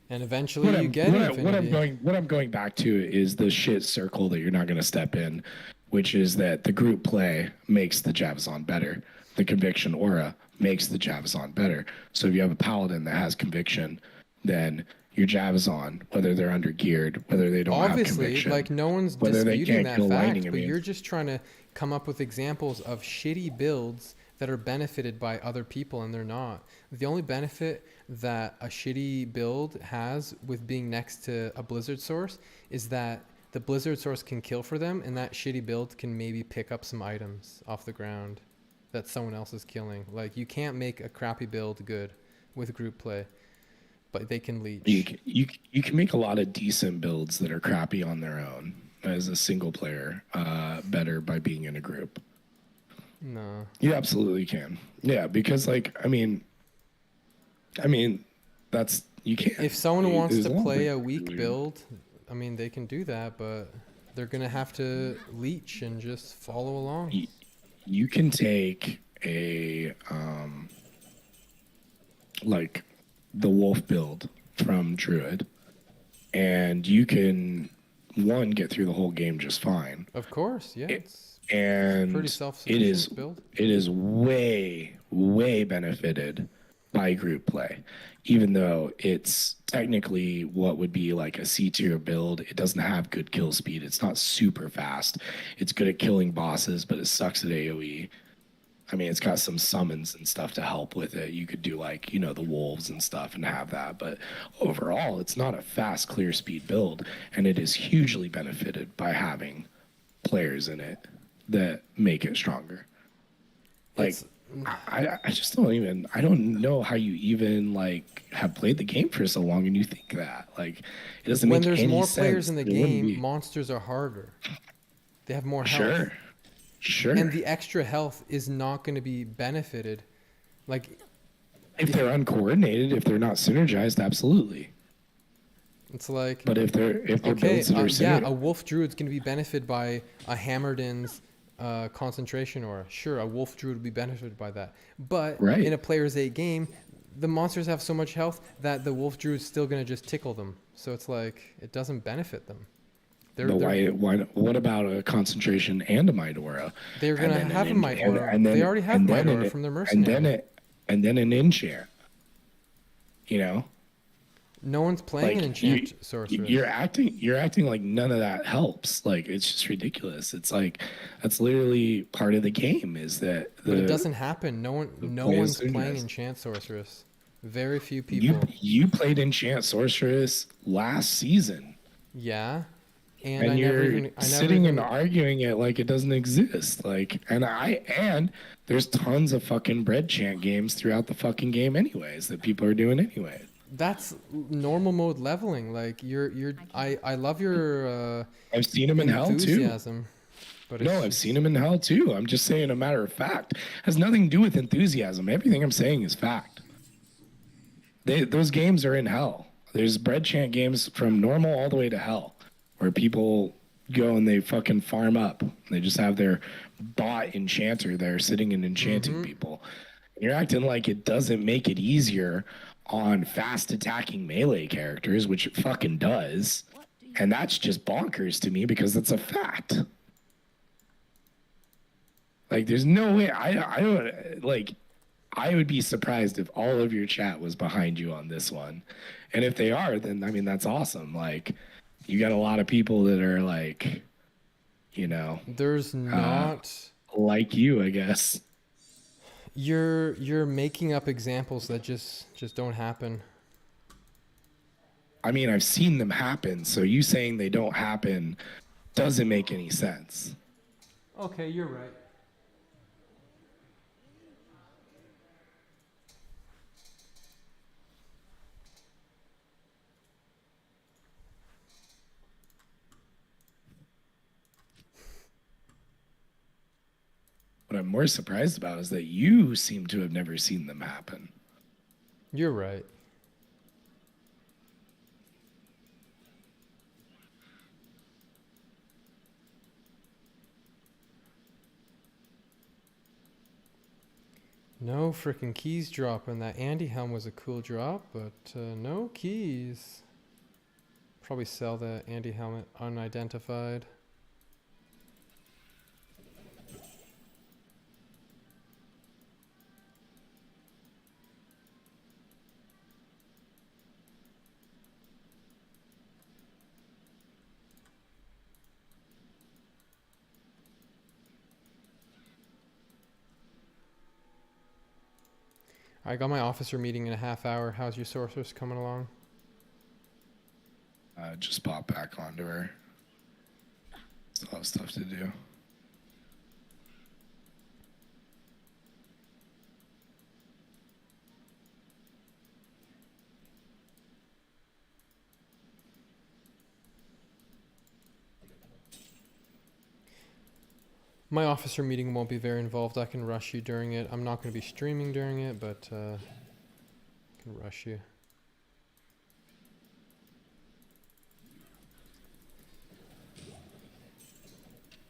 And eventually you get Infinity. What I'm going back to is the shit circle that you're not going to step in, which is that the group play makes the Javzon better. The conviction aura makes the Javzon better. So if you have a paladin that has conviction, then your Javzon, whether they're under geared, whether they don't have conviction, obviously, like no one's disputing that fact, but you're just trying to come up with examples of shitty builds that are benefited by other people, and they're not. The only benefit that a shitty build has with being next to a Blizzard source is that the Blizzard source can kill for them, and that shitty build can maybe pick up some items off the ground that someone else is killing. Like, you can't make a crappy build good with group play. but they can You leech. you can make a lot of decent builds that are crappy on their own as a single player better by being in a group. No. You absolutely can. Yeah, because like I mean that's you can. If someone wants There's to a lot of play ways a to weak do build, I mean, they can do that, but they're gonna have to leech and just follow along. it. You can take a like the wolf build from Druid, and you can one get through the whole game just fine. Of course, yeah, It, it's pretty and it is self-sufficient build. it is way benefited by group play, even though it's technically what would be like a C tier build. It doesn't have good kill speed. It's not super fast. It's good at killing bosses, but it sucks at AoE. I mean, it's got some summons and stuff to help with it. You could do like, the wolves and stuff and have that. But overall, it's not a fast, clear speed build. And it is hugely benefited by having players in it that make it stronger. Like, It's I just I don't know how you even like have played the game for so long and you think that. Like, it doesn't when make there's any more sense. players in the It wouldn't game, be. monsters are harder. They have more health. Sure. Sure. And the extra health is not going to be benefited. Like, If they're uncoordinated, if they're not synergized, absolutely. it's like, But if they're okay, builds that are yeah, a synergized, wolf druid's going to be benefited by a Hammerdin's concentration aura. Sure, a wolf druid would be benefited by that. But right? in a player's 8 game, the monsters have so much health that the wolf druid's still going to just tickle them. So it's like, it doesn't benefit them. But why? What about a concentration and a might aura, They're going and to then have a might aura. and They then already have and might then aura an, from their and then mercenary. it and then an enchant? You know, No one's playing an like enchant sorceress. you're acting like none of that helps. Like it's just ridiculous. It's like that's literally part of the game. Is that But it the doesn't happen. No play one's is playing synergized. enchant sorceress. Very few You people. you played enchant sorceress last season. Yeah. And And you're I never sitting and even arguing it like it doesn't exist. Like, and there's tons of fucking bread chant games throughout the fucking game, anyways, that people are doing anyway. that's normal mode leveling. Like I love your I've seen them in hell too. enthusiasm, but No, it's I've seen just them in hell too. I'm just saying a matter of fact. Has nothing to do with enthusiasm. Everything I'm saying is fact. Those games are in hell. There's bread chant games from normal all the way to hell, where people go and they fucking farm up. They just have their bot enchanter there sitting and enchanting people. And you're acting like it doesn't make it easier on fast attacking melee characters, which it fucking does. And that's just bonkers to me because that's a fact. Like, there's no way. I don't like. I would be surprised if all of your chat was behind you on this one. And if they are, then I mean that's awesome. Like you got a lot of people that are like, there's not like you, I guess. you're making up examples that just don't happen. I mean, I've seen them happen, so you saying they don't happen doesn't make any sense. Okay, you're right. What I'm more surprised about is that you seem to have never seen them happen. You're right. No freaking keys drop, and that Andy helm was a cool drop, but no keys. Probably sell the Andy helmet unidentified. I got my officer meeting in a half hour. How's your sorceress coming along? Just pop back onto her. Still have stuff to do. My officer meeting won't be very involved. I can rush you during it. I'm not going to be streaming during it, but I can rush you.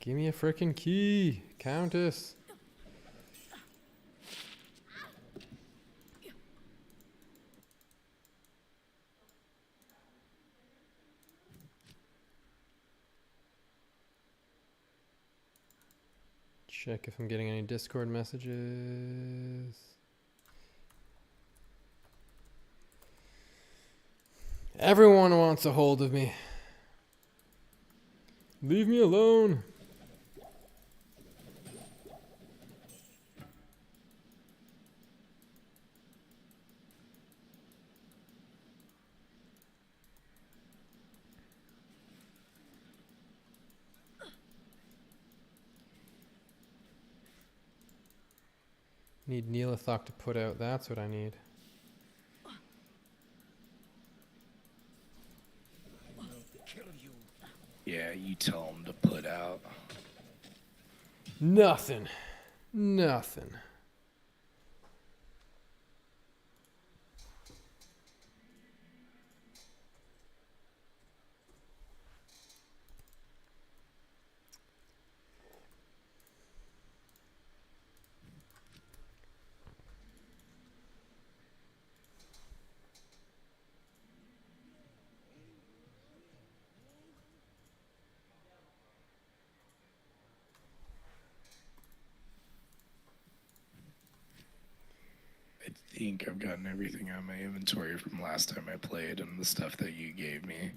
Give me a frickin' key, Countess. Check if I'm getting any Discord messages. Everyone wants a hold of me. Leave me alone. Need Neelathok to put out. That's what I need. Yeah, you tell him to put out. Nothing. Nothing. I think I've gotten everything out of my inventory from last time I played and the stuff that you gave me.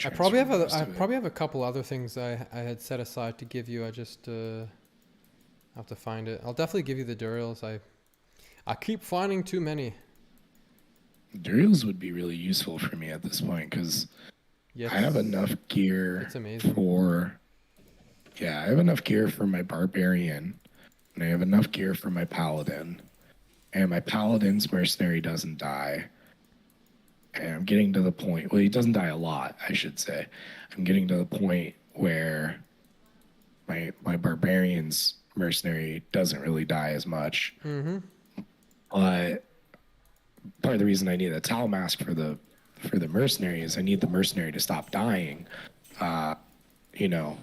I probably have a couple other things I had set aside to give you. I just have to find it. I'll definitely give you the Durials. I keep finding too many. Durials would be really useful for me at this point because Yes, I have enough gear it's amazing. for. Yeah, I have enough gear for my barbarian, and I have enough gear for my paladin, and my paladin's mercenary doesn't die. And I'm getting to the point. Well, he doesn't die a lot, I should say. I'm getting to the point where my barbarian's mercenary doesn't really die as much. Mm-hmm. But part of the reason I need a Tal mask for the mercenary is I need the mercenary to stop dying. You know,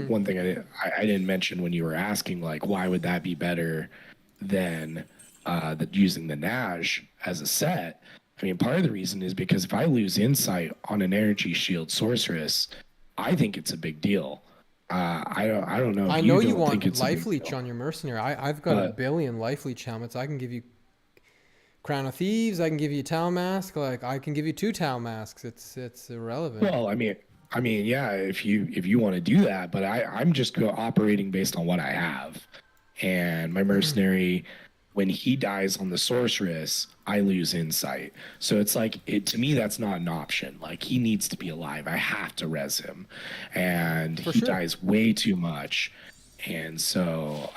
one thing I didn't mention when you were asking, like, why would that be better than using the Naj as a set? I mean, part of the reason is because if I lose insight on an energy shield sorceress, I think it's a big deal. I don't know if I know you don't think want it's a big life leech deal. on your mercenary. I've got a But billion life leech helmets. I can give you Crown of Thieves. I can give you a Tau mask. Like I can give you 2 Tau masks. It's irrelevant. well, I mean, yeah, if you want to do that, but I'm just operating based on what I have, and my mercenary, when he dies on the sorceress, I lose insight. So it's like to me that's not an option. Like he needs to be alive. I have to res him, and For he sure. dies way too much, and so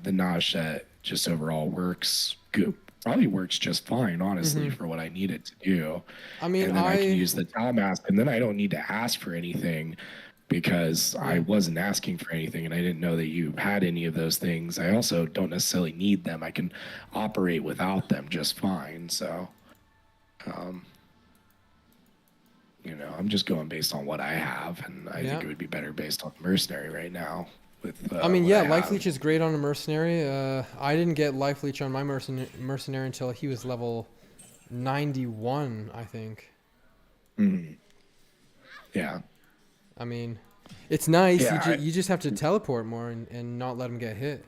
the Naj set just overall works good. Probably works just fine, honestly, for what I need it to do. I mean, And then I can use the Tal mask, and then I don't need to ask for anything because I wasn't asking for anything and I didn't know that you had any of those things. I also don't necessarily need them. I can operate without them just fine. So, you know, I'm just going based on what I have, and I think it would be better based on mercenary right now. With I mean, what yeah, I life have. leech is great on a mercenary. I didn't get life leech on my mercenary until he was level 91, I think. Yeah. I mean, it's nice. Yeah. You just have to teleport more and not let him get hit.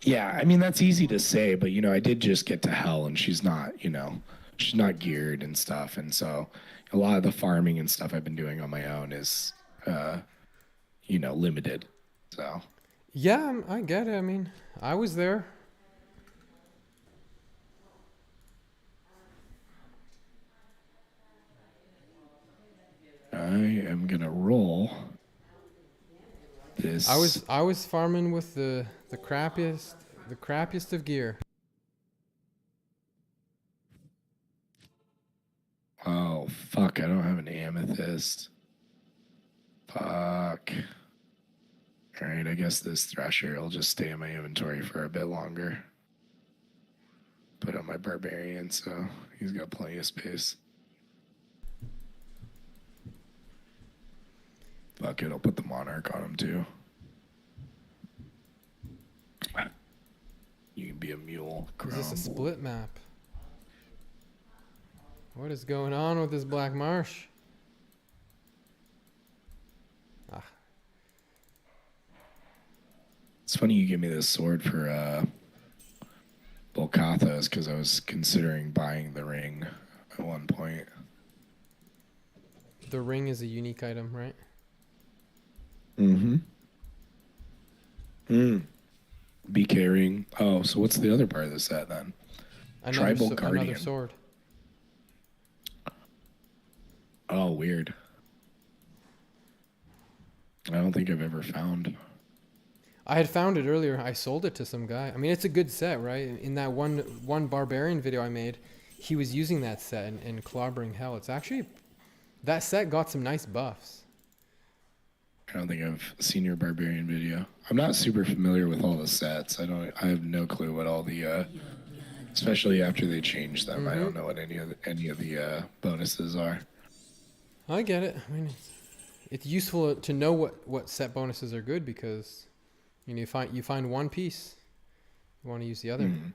Yeah, I mean that's easy to say, but you know, I did just get to hell, and she's not, you know, she's not geared and stuff, and so a lot of the farming and stuff I've been doing on my own is, you know, limited. So Yeah, I get it. I mean, I was there. I am gonna roll this. I was farming with the crappiest of gear. Oh fuck! I don't have an amethyst. Fuck. Alright, I guess this Thresher will just stay in my inventory for a bit longer. Put on my Barbarian, so he's got plenty of space. Fuck it, I'll put the Monarch on him too. You can be a mule. Is this a Crumble. split map? What is going on with this Black Marsh? Ah. It's funny you give me this sword for Volcathos because I was considering buying the ring at one point. The ring is a unique item, right? Mm-hmm. BK ring. Oh, so what's the other part of the set then? Tribal Guardian. Another sword. Oh, weird. I don't think I've ever found. I had found it earlier. I sold it to some guy. I mean, it's a good set, right? In that one Barbarian video I made, he was using that set and clobbering hell. It's actually, that set got some nice buffs. I don't think I've seen your Barbarian video. I'm not super familiar with all the sets. I have no clue what all the especially after they changed them. Mm-hmm. I don't know what any of the bonuses are. I get it. I mean, it's useful to know what set bonuses are good because you find one piece, you want to use the other. Mm-hmm.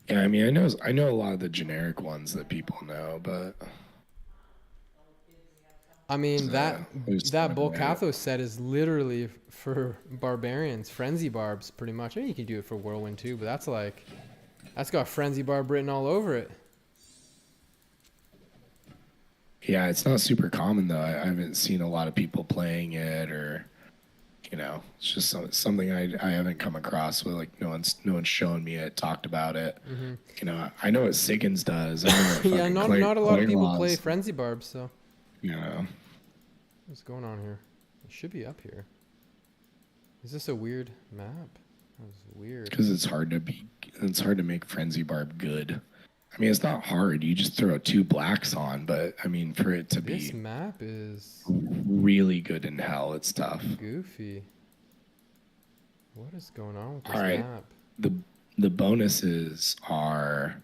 Yeah, I mean, I know a lot of the generic ones that people know, but I mean, that Volcathos set is literally for barbarians, frenzy barbs, pretty much. I mean, you can do it for whirlwind too, but that's got frenzy barb written all over it. Yeah, it's not super common though. I haven't seen a lot of people playing it, or it's just something I haven't come across with. Like no one's shown me it, talked about it. Mm-hmm. I know what Siggins does. I know Yeah, not a lot of people play frenzy barbs, so. Yeah. What's going on here? It should be up here. Is this a weird map? That's weird. Because it's hard to make frenzy barb good. I mean, it's not hard. You just throw 2 blacks on, but I mean, for it to this map is really good in hell, it's tough. Goofy. What is going on with this All right. map? The bonuses are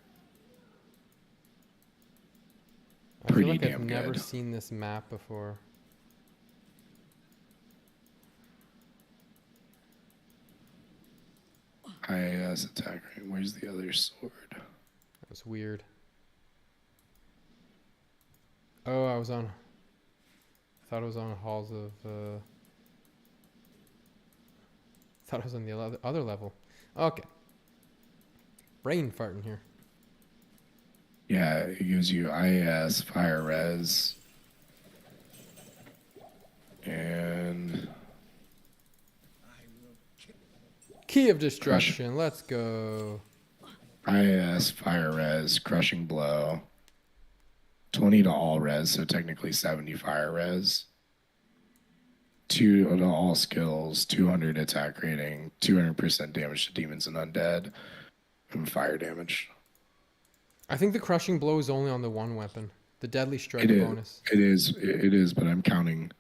pretty I feel like damn I've good. never seen this map before. IAS attack rate. Where's the other sword? That was weird. Oh, I thought it was on Halls of, thought it was on the other level. Okay. Brain farting here. Yeah, it gives you IAS, fire res, and Key of Destruction. Let's go. IAS, fire res, crushing blow, 20 to all res, so technically 70 fire res, 2 to all skills, 200 attack rating, 200% damage to demons and undead, and fire damage. I think the crushing blow is only on the one weapon. The deadly strike bonus. It is, but I'm counting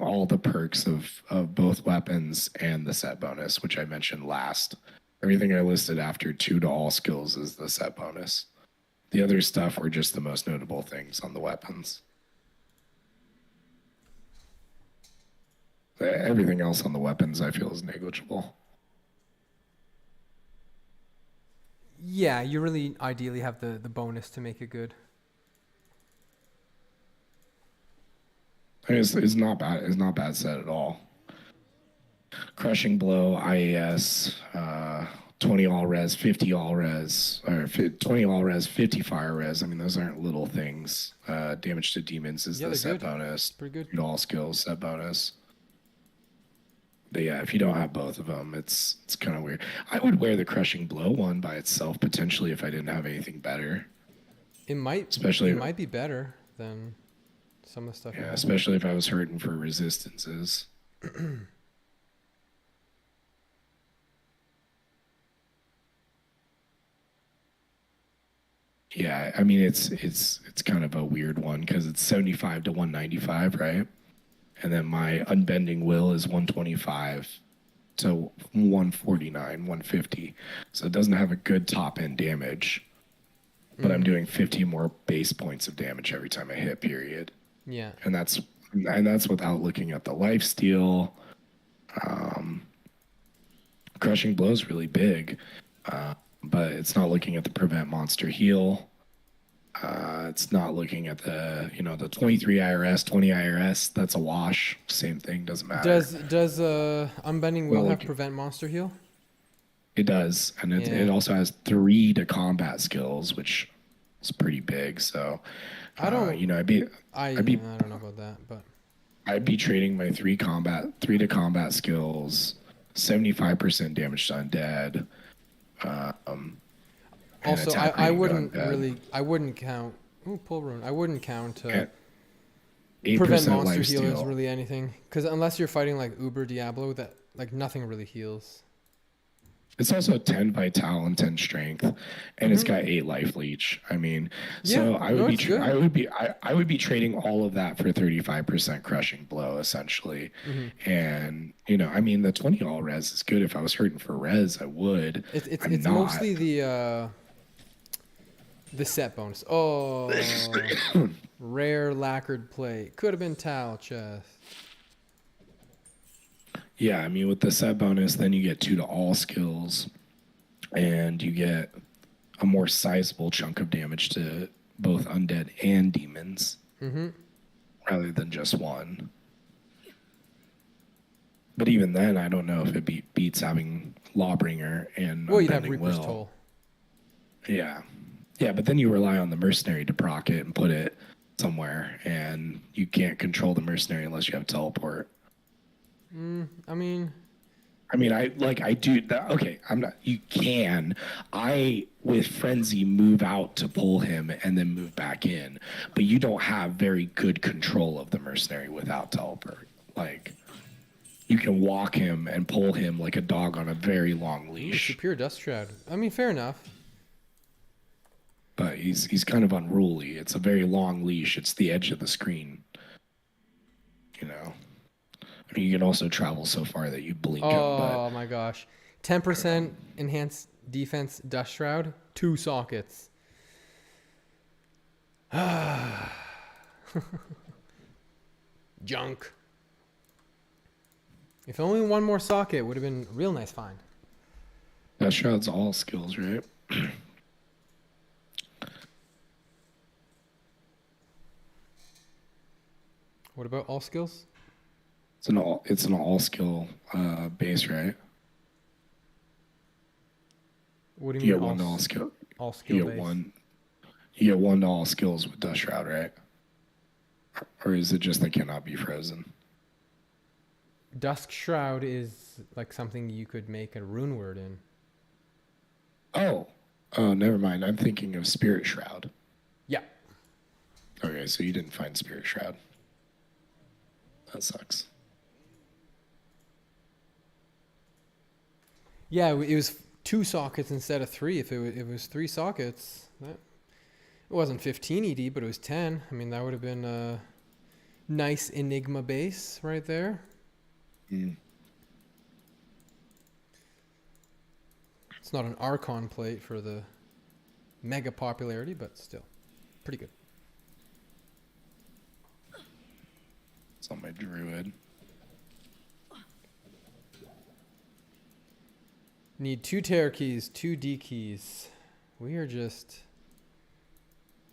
all the perks of both weapons and the set bonus, which I mentioned last. Everything I listed after 2 to all skills is the set bonus. The other stuff were just the most notable things on the weapons. Everything else on the weapons I feel is negligible. Yeah, you really ideally have the bonus to make it good. I mean, it's not bad. It's not bad set at all. Crushing blow, IAS, 20 all res, 50 all res, or 20 all res, 50 fire res. I mean, those aren't little things. Damage to demons is the set bonus. Pretty good. All skills set bonus. But yeah, if you don't have both of them, it's kind of weird. I would wear the crushing blow one by itself potentially if I didn't have anything better. It might be better than some of the stuff. Yeah, especially if I was hurting for resistances. Yeah, I mean it's kind of a weird one because it's 75 to 195, right? And then my unbending will is 125 to 149, 150. So it doesn't have a good top end damage, but I'm Mm, doing 50 more base points of damage every time I hit, period. yeah. And that's without looking at the life steal. Crushing blow is really big, but it's not looking at the prevent monster heal. It's not looking at the 23 IRS, 20 IRS. That's a wash. Same thing, doesn't matter. Does unbending will Well, have like prevent monster heal? it does, and it Yeah. also has 3 to combat skills, which is pretty big. So, I don't. you know, I'd be, I don't know about that, but I'd be trading my 3 to combat skills, 75% damage to undead, and also attack I rating to wouldn't undead, really I wouldn't count. Ooh, pull rune. I wouldn't count and prevent 8% monster life heal as steal. really anything because unless you're fighting like Uber Diablo, that like nothing really heals. It's also 10 vital and 10 strength, and it's Mm-hmm. got 8 life leech. I mean, Yeah. so No, it's good. I would be trading all of that for 35% crushing blow essentially. Mm-hmm. And I mean, the 20 all res is good. If I was hurting for res, I would. I'm It's not. mostly the set bonus. Oh, rare lacquered plate. Could have been towel chest. Yeah, I mean, with the set bonus, then you get 2 to all skills, and you get a more sizable chunk of damage to both undead and demons Mm-hmm. rather than just one. But even then, I don't know if it beats having Lawbringer and Well, you'd have Unbending Reaper's Will. Toll. Yeah. Yeah, but then you rely on the mercenary to proc it and put it somewhere, and you can't control the mercenary unless you have teleport. I mean, I do that. Okay, I'm not. You can. I with frenzy move out to pull him and then move back in, but you don't have very good control of the mercenary without teleport. Like you can walk him and pull him like a dog on a very long ooh, leash, Superior Dust Shroud. I mean, fair enough. but he's kind of unruly. It's a very long leash. It's the edge of the screen. You know. I mean, you can also travel so far that you blink him, but Oh my gosh. 10% enhanced defense Dust Shroud. 2 sockets. Junk. If only one more socket would have been a real nice find. that shroud's all skills, right? What about all skills? It's an all skill base, right? What do you You mean get one to all skill. all skill You get base? one. You get one to all skills with Dust Shroud, right? Or is it just they cannot be frozen? Dusk Shroud is like something you could make a rune word in. Oh, oh, never mind. I'm thinking of Spirit Shroud. Yeah. Okay, so you didn't find Spirit Shroud. That sucks. Yeah, it was 2 sockets instead of 3. If it was 3 sockets, it wasn't 15 ED, but it was 10. I mean, that would have been a nice Enigma base right there. Mm. It's not an Archon plate for the mega popularity, but still pretty good. It's on my Druid. Need 2 Terror keys, 2 D keys. We are just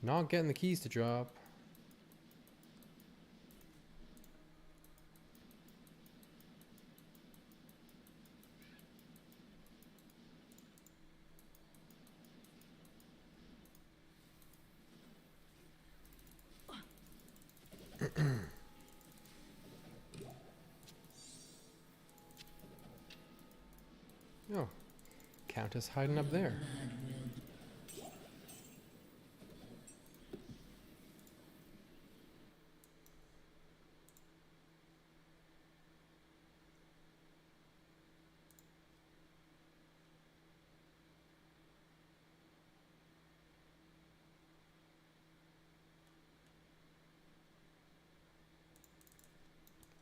not getting the keys to drop. Oh, Countess hiding up there.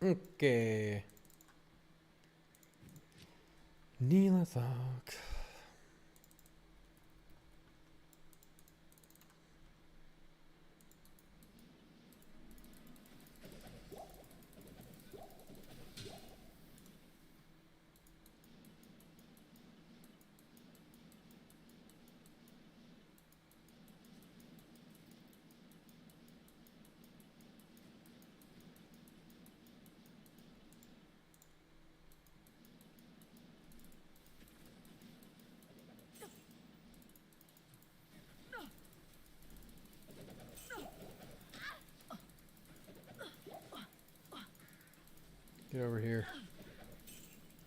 Okay. Neelathok. Get over here.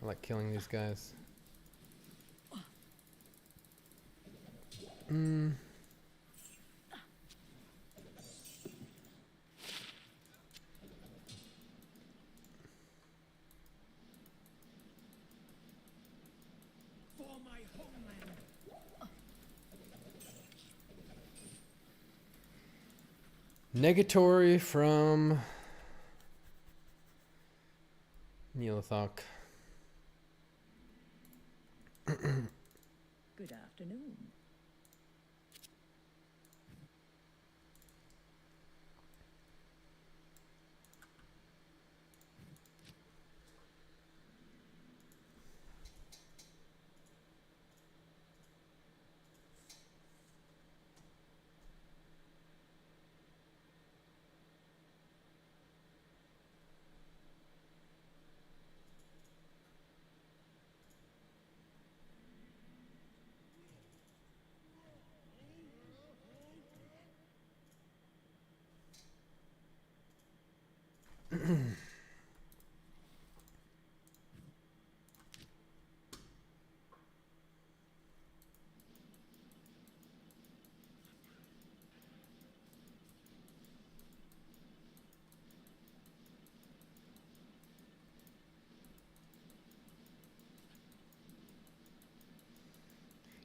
I like killing these guys. Mm. Negatory from Neelathok. Good afternoon.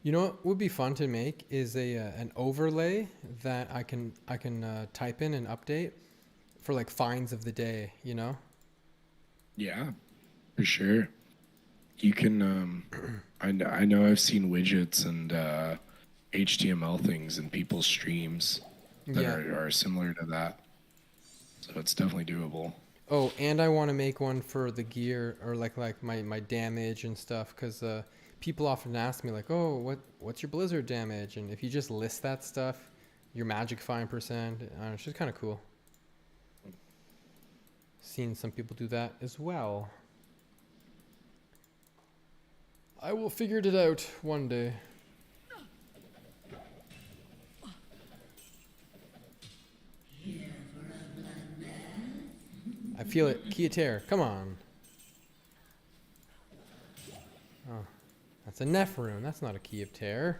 You know what would be fun to make is a an overlay that I can type in and update for like finds of the day. You know. Yeah, for sure. You can. I know I've seen widgets and HTML things in people's streams that Yeah. are similar to that. So it's definitely doable. Oh, and I want to make one for the gear or like my damage and stuff because people often ask me like, oh, what's your blizzard damage? And if you just list that stuff, your magic fine percent, I don't know, it's just kind of cool. Seen some people do that as well. I will figure it out one day. I feel it. Key of Terror. Come on. Oh, that's a Nephrune. That's not a Key of Terror.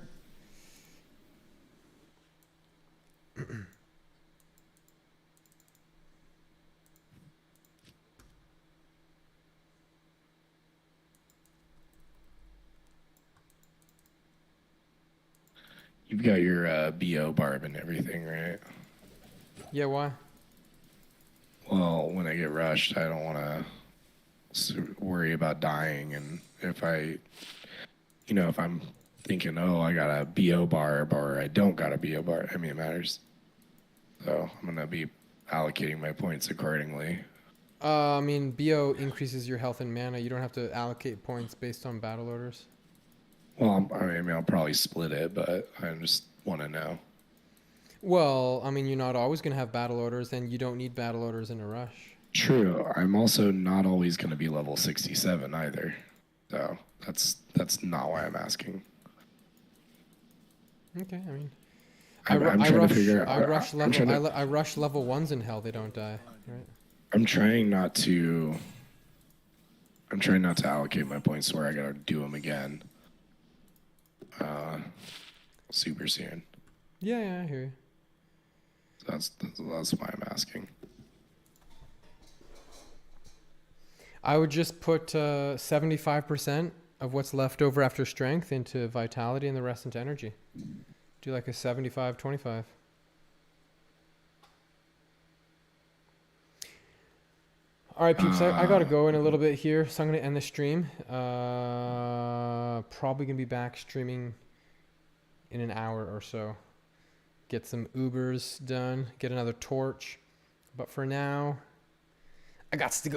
You've got your BO barb and everything, right? Yeah, why? Well, when I get rushed, I don't want to worry about dying. And if if I'm thinking, oh, I got a BO barb or I don't got a BO barb, I mean, it matters. So I'm going to be allocating my points accordingly. I mean, BO increases your health and mana. You don't have to allocate points based on battle orders. Well, I'll probably split it, but I just want to know. Well, I mean, you're not always going to have battle orders, and you don't need battle orders in a rush. True. I'm also not always going to be level 67 either. So that's not why I'm asking. Okay, I mean, I rush level ones in hell. They don't die, right? I'm trying not to allocate my points to where I gotta do them again. Super soon. Yeah, I hear you. That's why I'm asking. I would just put 75% of what's left over after strength into vitality and the rest into energy. Do like a 75-25. All right, peeps. I gotta go in a little bit here, so I'm gonna end the stream. Probably gonna be back streaming in an hour or so. Get some UBERS done. Get another torch. But for now, I got to go.